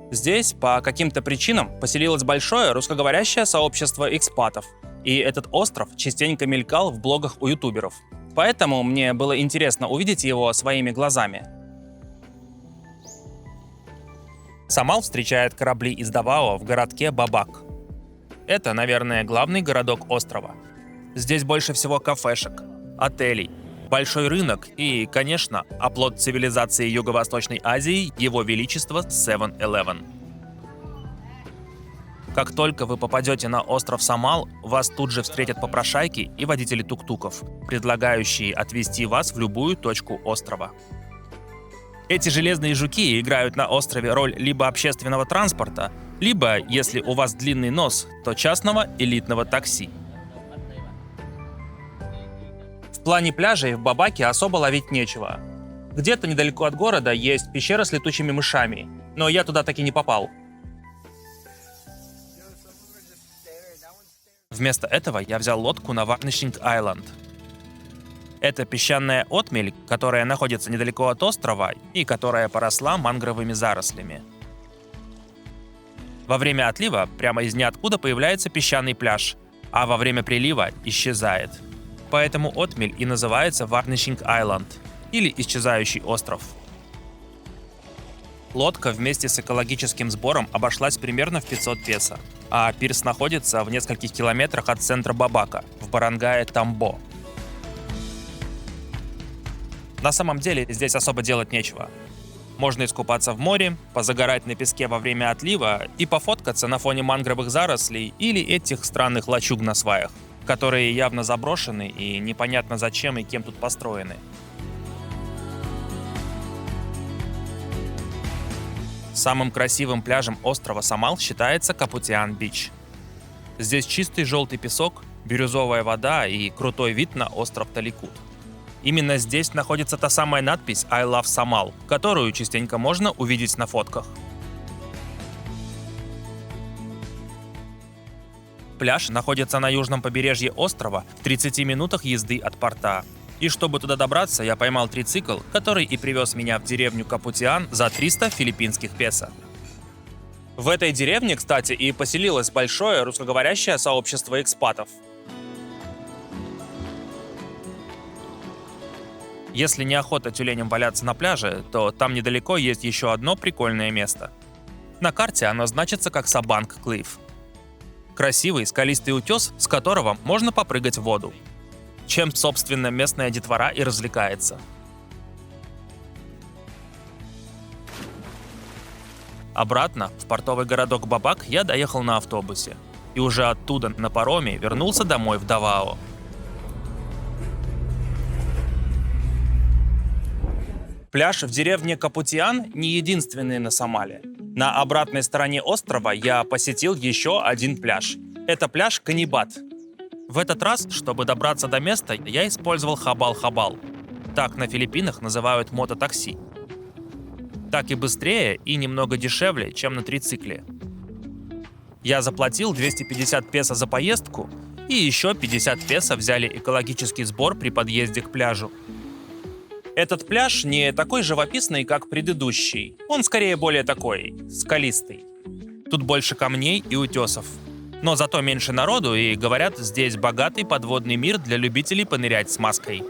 Здесь по каким-то причинам поселилось большое русскоговорящее сообщество экспатов, и этот остров частенько мелькал в блогах у ютуберов. Поэтому мне было интересно увидеть его своими глазами. Самал встречает корабли из Давао в городке Бабак. Это, наверное, главный городок острова. Здесь больше всего кафешек, отелей, большой рынок и, конечно, оплот цивилизации Юго-Восточной Азии Его Величество 7-Eleven. Как только вы попадете на остров Самал, вас тут же встретят попрошайки и водители тук-туков, предлагающие отвезти вас в любую точку острова. Эти железные жуки играют на острове роль либо общественного транспорта, либо, если у вас длинный нос, то частного элитного такси. В плане пляжей в Бабаке особо ловить нечего. Где-то недалеко от города есть пещера с летучими мышами, но я туда таки не попал. Вместо этого я взял лодку на Варнишинг-Айленд. Это песчаная отмель, которая находится недалеко от острова и которая поросла мангровыми зарослями. Во время отлива прямо из ниоткуда появляется песчаный пляж, а во время прилива исчезает. Поэтому отмель и называется Варнишинг-Айленд, или исчезающий остров. Лодка вместе с экологическим сбором обошлась примерно в 500 песо, а пирс находится в нескольких километрах от центра Бабака, в Барангае-Тамбо. На самом деле здесь особо делать нечего. Можно искупаться в море, позагорать на песке во время отлива и пофоткаться на фоне мангровых зарослей или этих странных лачуг на сваях, которые явно заброшены и непонятно зачем и кем тут построены. Самым красивым пляжем острова Самал считается Капутиан-Бич. Здесь чистый желтый песок, бирюзовая вода и крутой вид на остров Таликут. Именно здесь находится та самая надпись «I love Самал», которую частенько можно увидеть на фотках. Пляж находится на южном побережье острова в 30 минутах езды от порта. И чтобы туда добраться, я поймал трицикл, который и привез меня в деревню Капутиан за 300 филиппинских песо. В этой деревне, кстати, и поселилось большое русскоговорящее сообщество экспатов. Если неохота тюленям валяться на пляже, то там недалеко есть еще одно прикольное место. На карте оно значится как Сабанг Клифф. Красивый скалистый утес, с которого можно попрыгать в воду. Чем, собственно, местная детвора и развлекается. Обратно, в портовый городок Бабак, я доехал на автобусе. и уже оттуда на пароме вернулся домой в Давао. Пляж в деревне Капутиан не единственный на Сомали. На обратной стороне острова я посетил еще один пляж. Это пляж Канибат. В этот раз, чтобы добраться до места, я использовал хабал-хабал. Так на Филиппинах называют мототакси. Так и быстрее, и немного дешевле, чем на трицикле. Я заплатил 250 песо за поездку, и еще 50 песо взяли экологический сбор при подъезде к пляжу. Этот пляж не такой живописный, как предыдущий. Он скорее более такой, скалистый. Тут больше камней и утесов. Но зато меньше народу, и, говорят, здесь богатый подводный мир для любителей понырять с маской.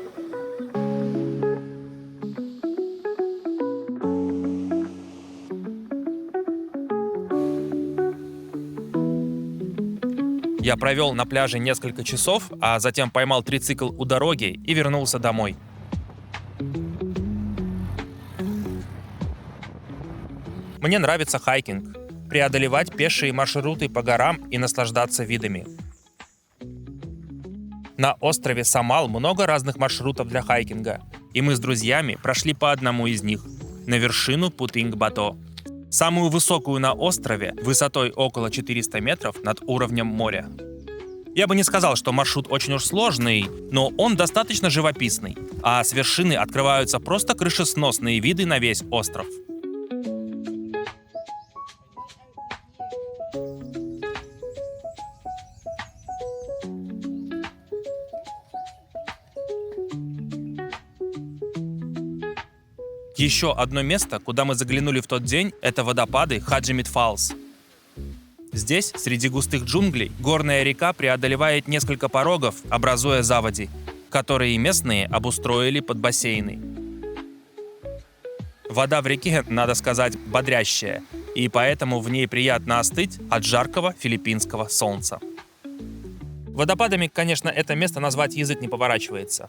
Я провел на пляже несколько часов, а затем поймал трицикл у дороги и вернулся домой. Мне нравится хайкинг, преодолевать пешие маршруты по горам и наслаждаться видами. На острове Самал много разных маршрутов для хайкинга, и мы с друзьями прошли по одному из них – на вершину Путинг-Бато. Самую высокую на острове, высотой около 400 метров над уровнем моря. Я бы не сказал, что маршрут очень уж сложный, но он достаточно живописный, а с вершины открываются просто крышесносные виды на весь остров. Еще одно место, куда мы заглянули в тот день, это водопады Хаджимит Фаллс. Здесь, среди густых джунглей, горная река преодолевает несколько порогов, образуя заводи, которые местные обустроили под бассейны. Вода в реке, надо сказать, бодрящая, и поэтому в ней приятно остыть от жаркого филиппинского солнца. Водопадами, конечно, это место назвать язык не поворачивается.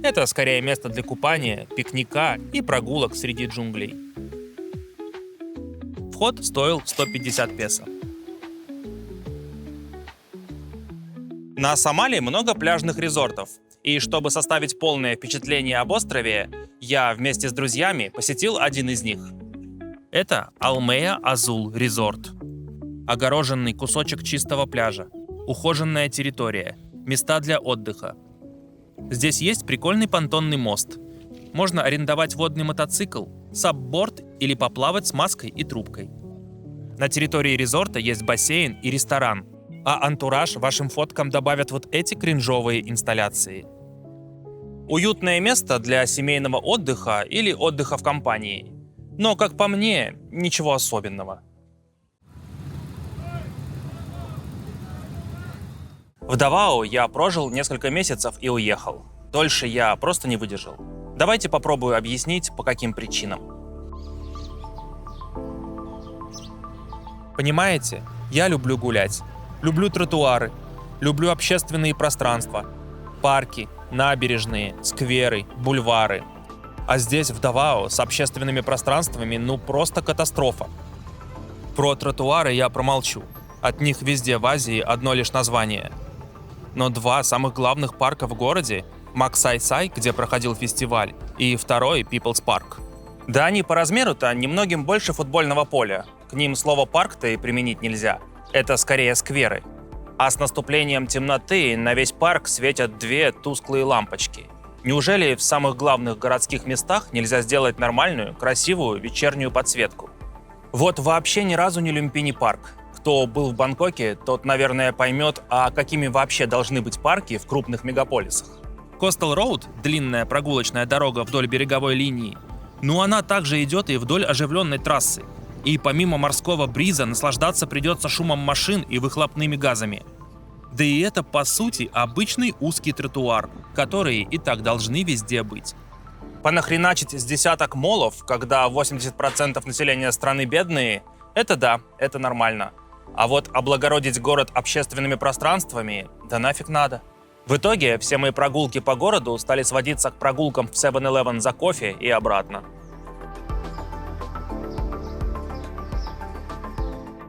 Это скорее место для купания, пикника и прогулок среди джунглей. Вход стоил 150 песо. На Сомали много пляжных резортов, и чтобы составить полное впечатление об острове, я вместе с друзьями посетил один из них. Это Алмея Азул Резорт. Огороженный кусочек чистого пляжа, ухоженная территория, места для отдыха. Здесь есть прикольный понтонный мост. Можно арендовать водный мотоцикл, сабборд или поплавать с маской и трубкой. На территории резорта есть бассейн и ресторан, а антураж вашим фоткам добавят вот эти кринжовые инсталляции. Уютное место для семейного отдыха или отдыха в компании. Но, как по мне, ничего особенного. В Давао я прожил несколько месяцев и уехал. Дольше я просто не выдержал. Давайте попробую объяснить, по каким причинам. Понимаете, я люблю гулять. Люблю тротуары. Люблю общественные пространства. Парки, набережные, скверы, бульвары. А здесь, в Давао, с общественными пространствами, ну просто катастрофа. Про тротуары я промолчу. От них везде в Азии одно лишь название. Но два самых главных парка в городе – Максай-Сай, где проходил фестиваль, и второй – People's Park. Да они по размеру-то немногим больше футбольного поля. К ним слово «парк»-то и применить нельзя. Это скорее скверы. А с наступлением темноты на весь парк светят две тусклые лампочки. Неужели в самых главных городских местах нельзя сделать нормальную, красивую вечернюю подсветку? Вот вообще ни разу не Люмпини парк. Кто был в Бангкоке, тот, наверное, поймет, а какими вообще должны быть парки в крупных мегаполисах. Coastal Road, длинная прогулочная дорога вдоль береговой линии, ну она также идет и вдоль оживленной трассы. И помимо морского бриза наслаждаться придется шумом машин и выхлопными газами. Да и это, по сути, обычный узкий тротуар, которые и так должны везде быть. Понахреначить с десяток молов, когда 80% населения страны бедные, это да, это нормально. А вот облагородить город общественными пространствами, да нафиг надо. В итоге все мои прогулки по городу стали сводиться к прогулкам в 7-Eleven за кофе и обратно.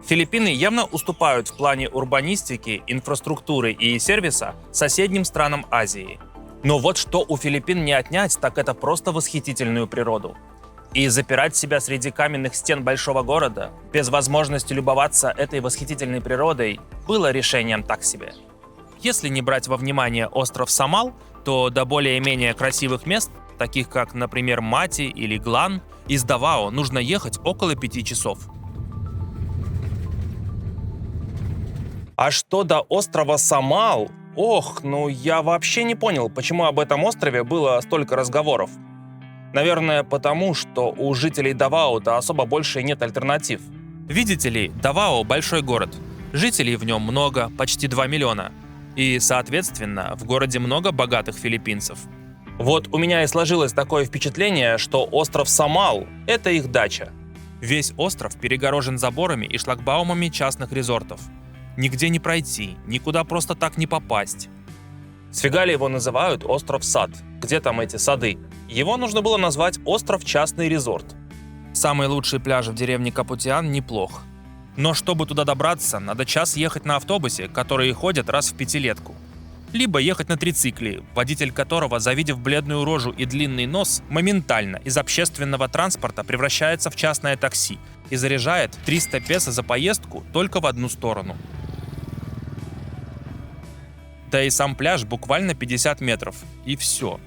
Филиппины явно уступают в плане урбанистики, инфраструктуры и сервиса соседним странам Азии. Но вот что у Филиппин не отнять, так это просто восхитительную природу. И запирать себя среди каменных стен большого города, без возможности любоваться этой восхитительной природой, было решением так себе. Если не брать во внимание остров Самал, то до более-менее красивых мест, таких как, например, Мати или Глан, из Давао нужно ехать около 5 часов. А что до острова Самал? Ох, ну я вообще не понял, почему об этом острове было столько разговоров. Наверное, потому что у жителей Давао-то особо больше нет альтернатив. Видите ли, Давао – большой город. Жителей в нем много, почти 2 миллиона. И, соответственно, в городе много богатых филиппинцев. Вот у меня и сложилось такое впечатление, что остров Самал – это их дача. Весь остров перегорожен заборами и шлагбаумами частных резортов. Нигде не пройти, никуда просто так не попасть. С фига его называют остров Сад. Где там эти сады? Его нужно было назвать остров Частный резорт. Самый лучший пляж в деревне Капутиан неплох. Но чтобы туда добраться, надо час ехать на автобусе, которые ходят раз в пятилетку. Либо ехать на трицикле, водитель которого, завидев бледную рожу и длинный нос, моментально из общественного транспорта превращается в частное такси и заряжает 300 песо за поездку только в одну сторону. Да и сам пляж буквально 50 метров, и все.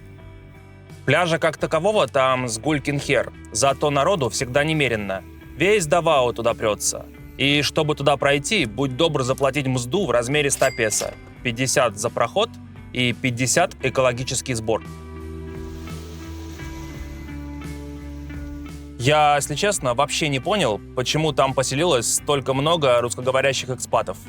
Пляжа как такового там с гулькин хер, зато народу всегда немерено. Весь Давао туда прется. И чтобы туда пройти, будь добр заплатить мзду в размере 100 песо, 50 за проход и 50 экологический сбор. Я, если честно, вообще не понял, почему там поселилось столько много русскоговорящих экспатов.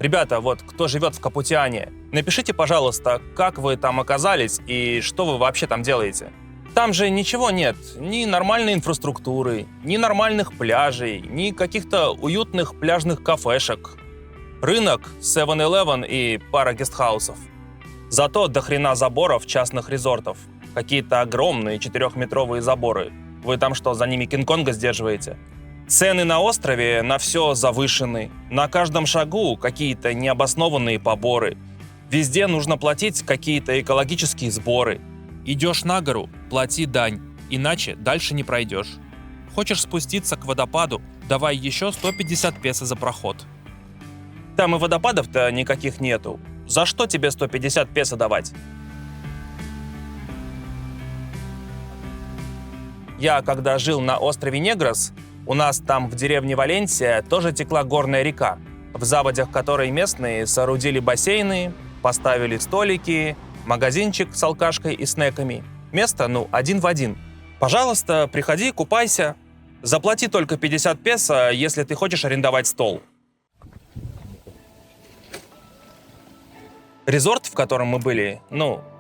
Ребята, вот кто живет в Капутиане, напишите, пожалуйста, как вы там оказались и что вы вообще там делаете. Там же ничего нет, ни нормальной инфраструктуры, ни нормальных пляжей, ни каких-то уютных пляжных кафешек. Рынок, 7-Eleven и пара гестхаусов. Зато до хрена заборов частных резортов. Какие-то огромные 4-метровые заборы. Вы там что, за ними Кинг-Конга сдерживаете? Цены на острове на все завышены. На каждом шагу какие-то необоснованные поборы. Везде нужно платить какие-то экологические сборы. Идешь на гору, плати дань, иначе дальше не пройдешь. Хочешь спуститься к водопаду, давай еще 150 песо за проход. Там и водопадов-то никаких нету. За что тебе 150 песо давать? Я, когда жил на острове Негрос, у нас там в деревне Валенсия тоже текла горная река, в заводях которой местные соорудили бассейны, поставили столики, магазинчик с алкашкой и снеками. Место, один в один. Пожалуйста, приходи, купайся. Заплати только 50 песо, если ты хочешь арендовать стол. Резорт, в котором мы были,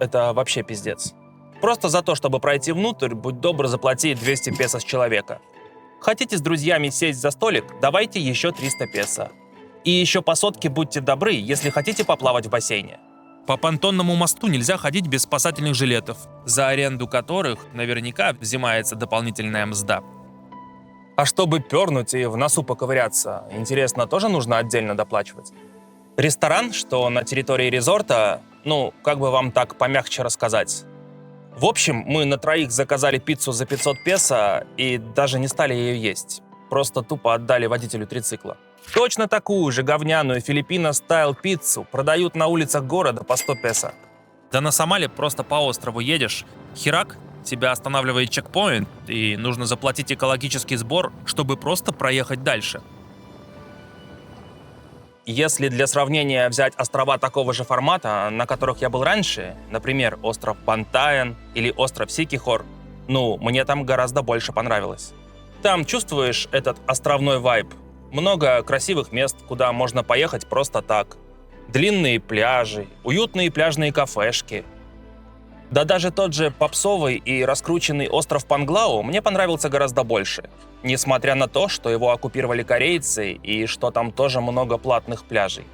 это вообще пиздец. Просто за то, чтобы пройти внутрь, будь добр, заплати 200 песо с человека. Хотите с друзьями сесть за столик, давайте еще 300 песо. И еще по сотке будьте добры, если хотите поплавать в бассейне. По понтонному мосту нельзя ходить без спасательных жилетов, за аренду которых наверняка взимается дополнительная мзда. А чтобы пернуть и в носу поковыряться, интересно, тоже нужно отдельно доплачивать? Ресторан, что на территории резорта, как бы вам так помягче рассказать. В общем, мы на троих заказали пиццу за 500 песо и даже не стали ее есть. Просто тупо отдали водителю трицикла. Точно такую же говняную Филиппино-стайл пиццу продают на улицах города по 100 песо. Да на Самале просто по острову едешь, херак, тебя останавливает чекпоинт, и нужно заплатить экологический сбор, чтобы просто проехать дальше. Если для сравнения взять острова такого же формата, на которых я был раньше, например, остров Бантаян или остров Сикихор, мне там гораздо больше понравилось. Там чувствуешь этот островной вайб. Много красивых мест, куда можно поехать просто так. Длинные пляжи, уютные пляжные кафешки. Да даже тот же попсовый и раскрученный остров Панглау мне понравился гораздо больше. Несмотря на то, что его оккупировали корейцы и что там тоже много платных пляжей.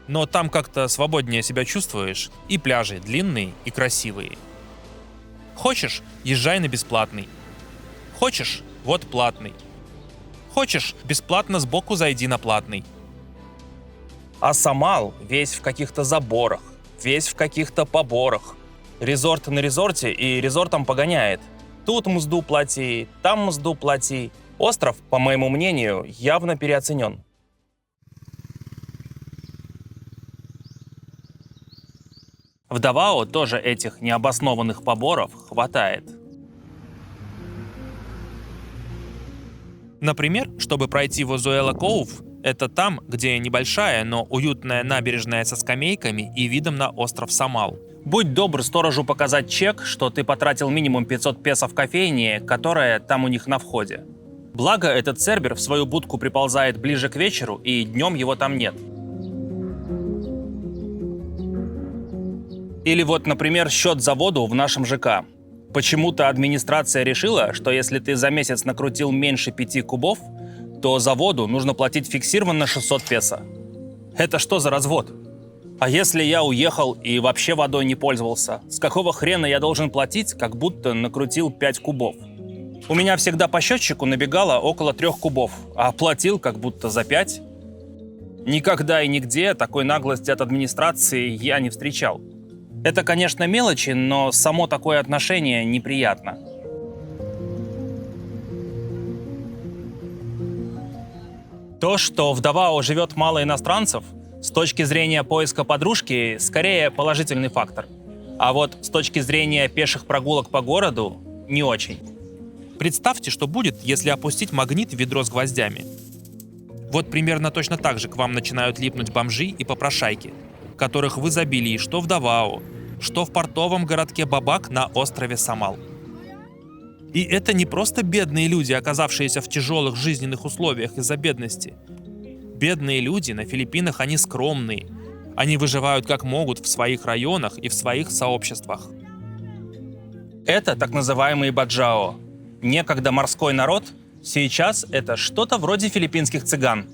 Но там как-то свободнее себя чувствуешь, и пляжи длинные и красивые. Хочешь – езжай на бесплатный. Хочешь – вот платный. Хочешь, бесплатно сбоку зайди на платный. А Самал весь в каких-то заборах, весь в каких-то поборах. Резорт на резорте и резортом погоняет. Тут мзду плати, там мзду плати. Остров, по моему мнению, явно переоценен. В Давао тоже этих необоснованных поборов хватает. Например, чтобы пройти в Озуэла Коув, это там, где небольшая, но уютная набережная со скамейками и видом на остров Самал. Будь добр сторожу показать чек, что ты потратил минимум 500 песо в кофейне, которая там у них на входе. Благо, этот цербер в свою будку приползает ближе к вечеру, и днем его там нет. Или вот, например, счет за воду в нашем ЖК. Почему-то администрация решила, что если ты за месяц накрутил меньше 5 кубов, то за воду нужно платить фиксированно 600 песо. Это что за развод? А если я уехал и вообще водой не пользовался, с какого хрена я должен платить, как будто накрутил 5 кубов? У меня всегда по счетчику набегало около 3 кубов, а платил как будто за 5. Никогда и нигде такой наглости от администрации я не встречал. Это, конечно, мелочи, но само такое отношение неприятно. То, что в Давао живет мало иностранцев, с точки зрения поиска подружки, скорее положительный фактор. А вот с точки зрения пеших прогулок по городу, не очень. Представьте, что будет, если опустить магнит в ведро с гвоздями. Вот примерно точно так же к вам начинают липнуть бомжи и попрошайки, которых в изобилии что в Давао, что в портовом городке Бабак на острове Самал. И это не просто бедные люди, оказавшиеся в тяжелых жизненных условиях из-за бедности. Бедные люди на Филиппинах, они скромные. Они выживают как могут в своих районах и в своих сообществах. Это так называемые баджао. Некогда морской народ, сейчас это что-то вроде филиппинских цыган.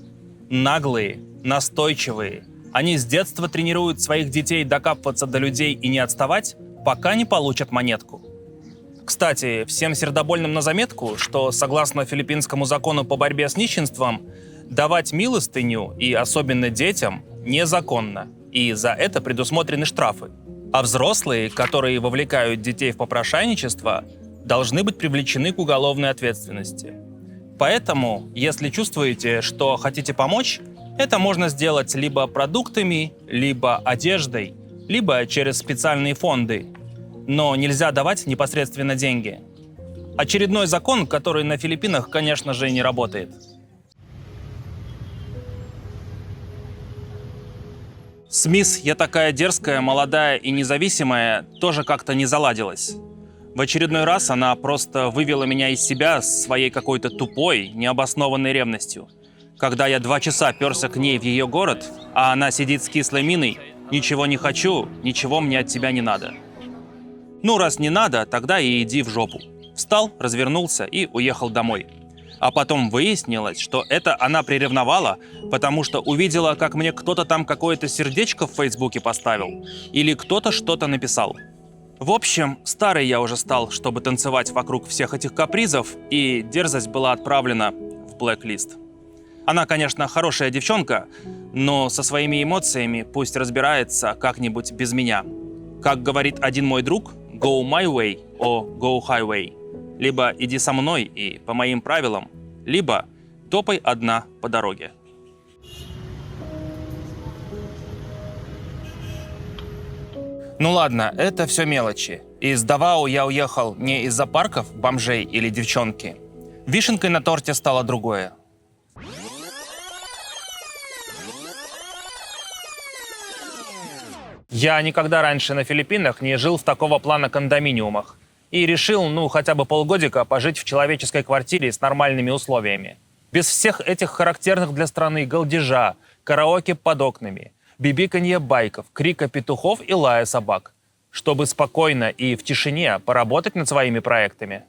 Наглые, настойчивые. Они с детства тренируют своих детей докапываться до людей и не отставать, пока не получат монетку. Кстати, всем сердобольным на заметку, что согласно филиппинскому закону по борьбе с нищенством, давать милостыню, и особенно детям, незаконно, и за это предусмотрены штрафы. А взрослые, которые вовлекают детей в попрошайничество, должны быть привлечены к уголовной ответственности. Поэтому, если чувствуете, что хотите помочь, это можно сделать либо продуктами, либо одеждой, либо через специальные фонды. Но нельзя давать непосредственно деньги. Очередной закон, который на Филиппинах, конечно же, не работает. С мисс «Я такая дерзкая, молодая и независимая» тоже как-то не заладилась. В очередной раз она просто вывела меня из себя своей какой-то тупой, необоснованной ревностью. Когда я 2 часа перся к ней в ее город, а она сидит с кислой миной: «Ничего не хочу, ничего мне от тебя не надо». Ну, раз не надо, тогда и иди в жопу. Встал, развернулся и уехал домой. А потом выяснилось, что это она приревновала, потому что увидела, как мне кто-то там какое-то сердечко в Фейсбуке поставил, или кто-то что-то написал. В общем, старый я уже стал, чтобы танцевать вокруг всех этих капризов, и дерзость была отправлена в блэк-лист. Она, конечно, хорошая девчонка, но со своими эмоциями пусть разбирается как-нибудь без меня. Как говорит один мой друг, go my way or go highway. Либо иди со мной и по моим правилам, либо топай одна по дороге. Ну ладно, это все мелочи. Из Давао я уехал не из-за парков, бомжей или девчонки. Вишенкой на торте стало другое. Я никогда раньше на Филиппинах не жил в такого плана кондоминиумах. И решил, хотя бы полгодика пожить в человеческой квартире с нормальными условиями. Без всех этих характерных для страны галдежа, караоке под окнами, бибиканье байков, крика петухов и лая собак. Чтобы спокойно и в тишине поработать над своими проектами.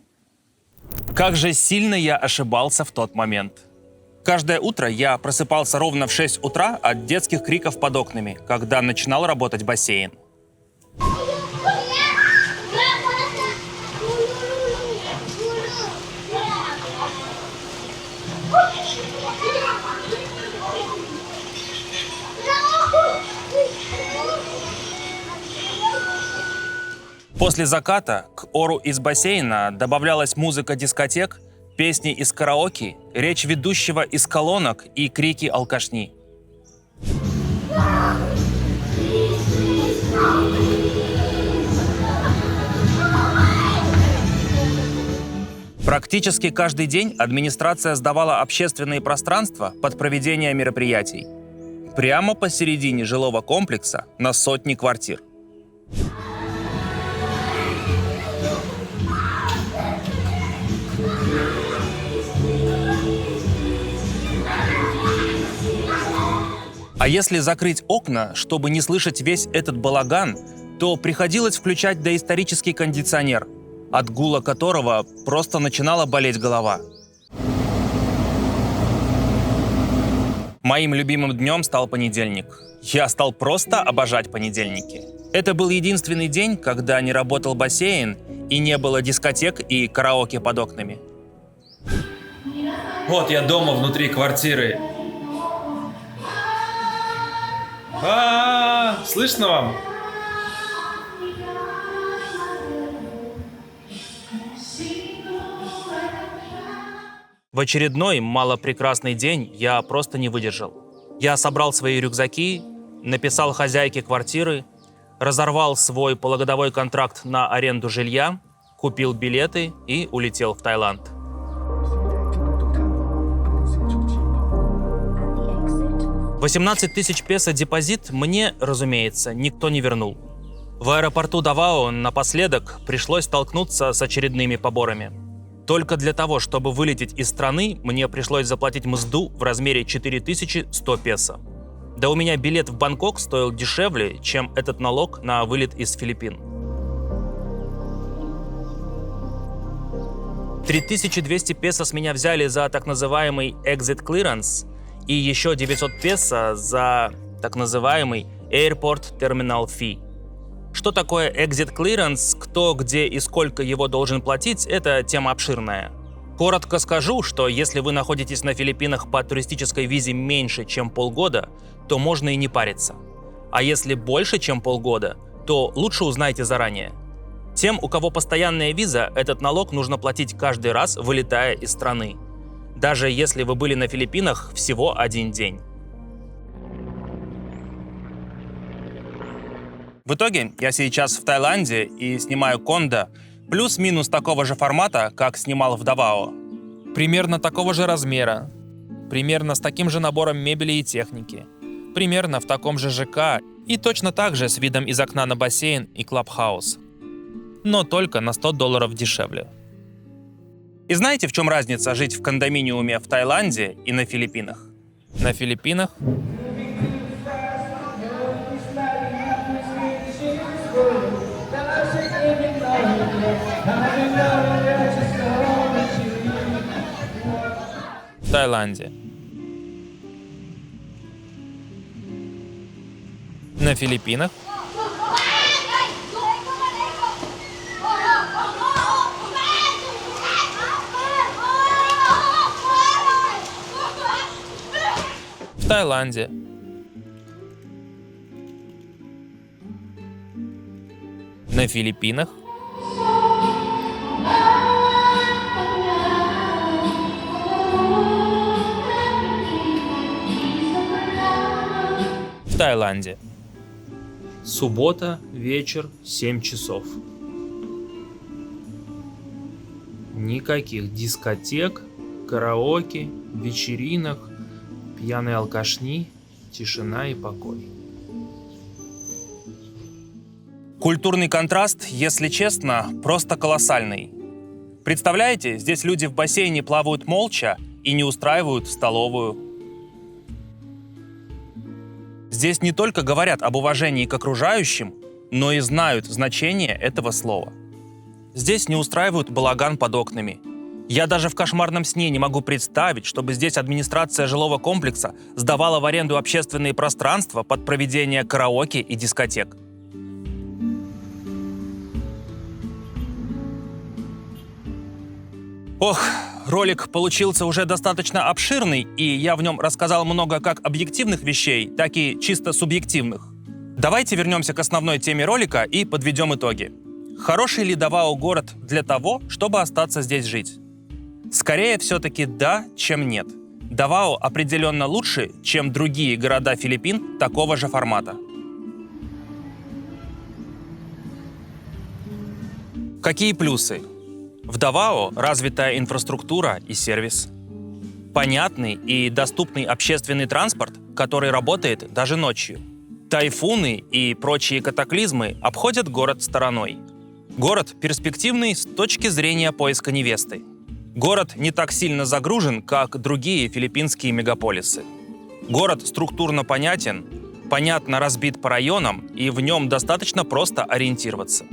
Как же сильно я ошибался в тот момент. Каждое утро я просыпался ровно в 6 утра от детских криков под окнами, когда начинал работать бассейн. После заката к ору из бассейна добавлялась музыка дискотек, песни из караоке, речь ведущего из колонок и крики алкашни. Практически каждый день администрация сдавала общественные пространства под проведение мероприятий. Прямо посередине жилого комплекса на сотни квартир. А если закрыть окна, чтобы не слышать весь этот балаган, то приходилось включать доисторический кондиционер, от гула которого просто начинала болеть голова. Моим любимым днем стал понедельник. Я стал просто обожать понедельники. Это был единственный день, когда не работал бассейн и не было дискотек и караоке под окнами. Вот я дома внутри квартиры. Слышно вам? В очередной малопрекрасный день я просто не выдержал. Я собрал свои рюкзаки, написал хозяйке квартиры, разорвал свой полугодовой контракт на аренду жилья, купил билеты и улетел в Таиланд. $18 тысяч песо депозит мне, разумеется, никто не вернул. В аэропорту Давао напоследок пришлось столкнуться с очередными поборами. Только для того, чтобы вылететь из страны, мне пришлось заплатить мзду в размере 4100 песо. Да у меня билет в Бангкок стоил дешевле, чем этот налог на вылет из Филиппин. 3200 песо с меня взяли за так называемый exit clearance и еще 900 песо за так называемый airport terminal fee. Что такое exit clearance, кто, где и сколько его должен платить, это тема обширная. Коротко скажу, что если вы находитесь на Филиппинах по туристической визе меньше, чем полгода, то можно и не париться. А если больше, чем полгода, то лучше узнайте заранее. Тем, у кого постоянная виза, этот налог нужно платить каждый раз, вылетая из страны. Даже если вы были на Филиппинах всего один день. В итоге я сейчас в Таиланде и снимаю кондо плюс-минус такого же формата, как снимал в Давао. Примерно такого же размера, примерно с таким же набором мебели и техники, примерно в таком же ЖК и точно так же с видом из окна на бассейн и клабхаус. Но только на $100 дешевле. И знаете, в чем разница жить в кондоминиуме в Таиланде и на Филиппинах? На Филиппинах в Таиланде. На Филиппинах в Таиланде. На Филиппинах в Таиланде. Суббота, вечер, 7 часов. Никаких дискотек, караоке, вечеринок, пьяной алкашни, тишина и покой. Культурный контраст, если честно, просто колоссальный. Представляете, здесь люди в бассейне плавают молча и не устраивают столовую. Здесь не только говорят об уважении к окружающим, но и знают значение этого слова. Здесь не устраивают балаган под окнами. Я даже в кошмарном сне не могу представить, чтобы здесь администрация жилого комплекса сдавала в аренду общественные пространства под проведение караоке и дискотек. Ох, ролик получился уже достаточно обширный, и я в нем рассказал много как объективных вещей, так и чисто субъективных. Давайте вернемся к основной теме ролика и подведем итоги. Хороший ли Давао город для того, чтобы остаться здесь жить? Скорее все-таки да, чем нет. Давао определенно лучше, чем другие города Филиппин такого же формата. Какие плюсы? В Давао развитая инфраструктура и сервис. Понятный и доступный общественный транспорт, который работает даже ночью. Тайфуны и прочие катаклизмы обходят город стороной. Город перспективный с точки зрения поиска невесты. Город не так сильно загружен, как другие филиппинские мегаполисы. Город структурно понятен, понятно разбит по районам, и в нем достаточно просто ориентироваться.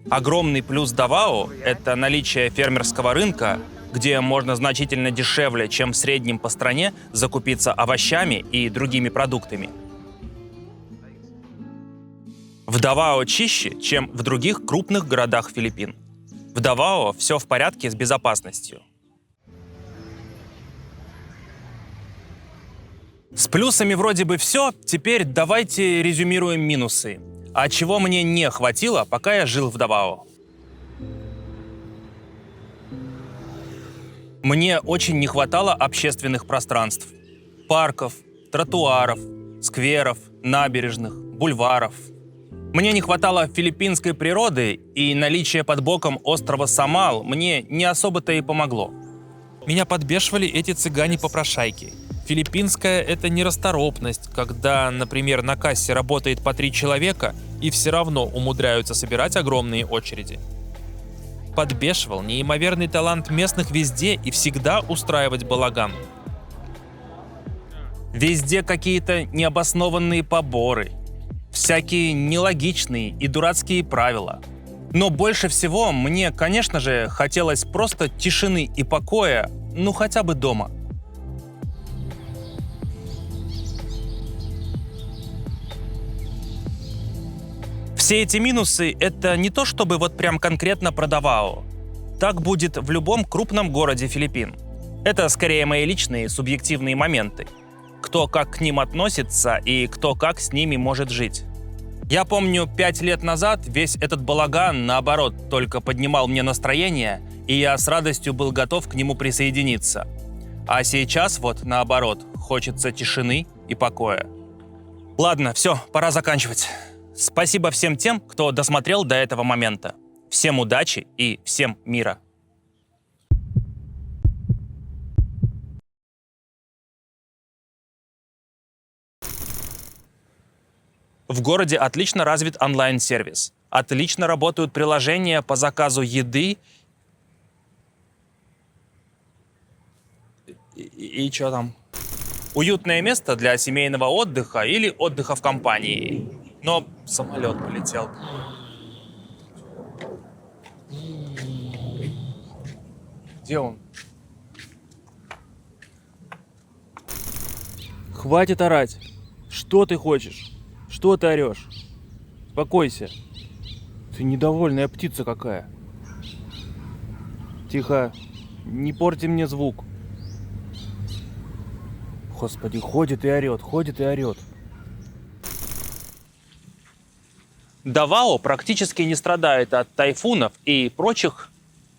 Огромный плюс Давао – это наличие фермерского рынка, где можно значительно дешевле, чем в среднем по стране, закупиться овощами и другими продуктами. В Давао чище, чем в других крупных городах Филиппин. В Давао все в порядке с безопасностью. С плюсами вроде бы все, теперь давайте резюмируем минусы. А чего мне не хватило, пока я жил в Давао? Мне очень не хватало общественных пространств. Парков, тротуаров, скверов, набережных, бульваров. Мне не хватало филиппинской природы, и наличие под боком острова Самал мне не особо-то и помогло. Меня подбешивали эти цыгане-попрошайки. Филиппинская — это нерасторопность, когда, например, на кассе работает по 3 человека и все равно умудряются собирать огромные очереди. Подбешивал неимоверный талант местных везде и всегда устраивать балаган. Везде какие-то необоснованные поборы, всякие нелогичные и дурацкие правила. Но больше всего мне, конечно же, хотелось просто тишины и покоя, ну хотя бы дома. Все эти минусы — это не то чтобы вот прям конкретно про Давао. Так будет в любом крупном городе Филиппин. Это скорее мои личные субъективные моменты. Кто как к ним относится и кто как с ними может жить. Я помню, 5 лет назад весь этот балаган, наоборот, только поднимал мне настроение, и я с радостью был готов к нему присоединиться. А сейчас вот наоборот, хочется тишины и покоя. Ладно, все, пора заканчивать. Спасибо всем тем, кто досмотрел до этого момента. Всем удачи и всем мира. В городе отлично развит онлайн-сервис. Отлично работают приложения по заказу еды. И что там? Уютное место для семейного отдыха или отдыха в компании. Но самолет полетел. Где он? Хватит орать. Что ты хочешь? Что ты орешь? Успокойся. Ты недовольная птица какая. Тихо. Не порти мне звук. Господи, ходит и орет, ходит и орет. Давао практически не страдает от тайфунов и прочих...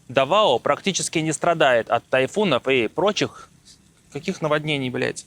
Давао практически не страдает от тайфунов и прочих... Каких наводнений, блядь?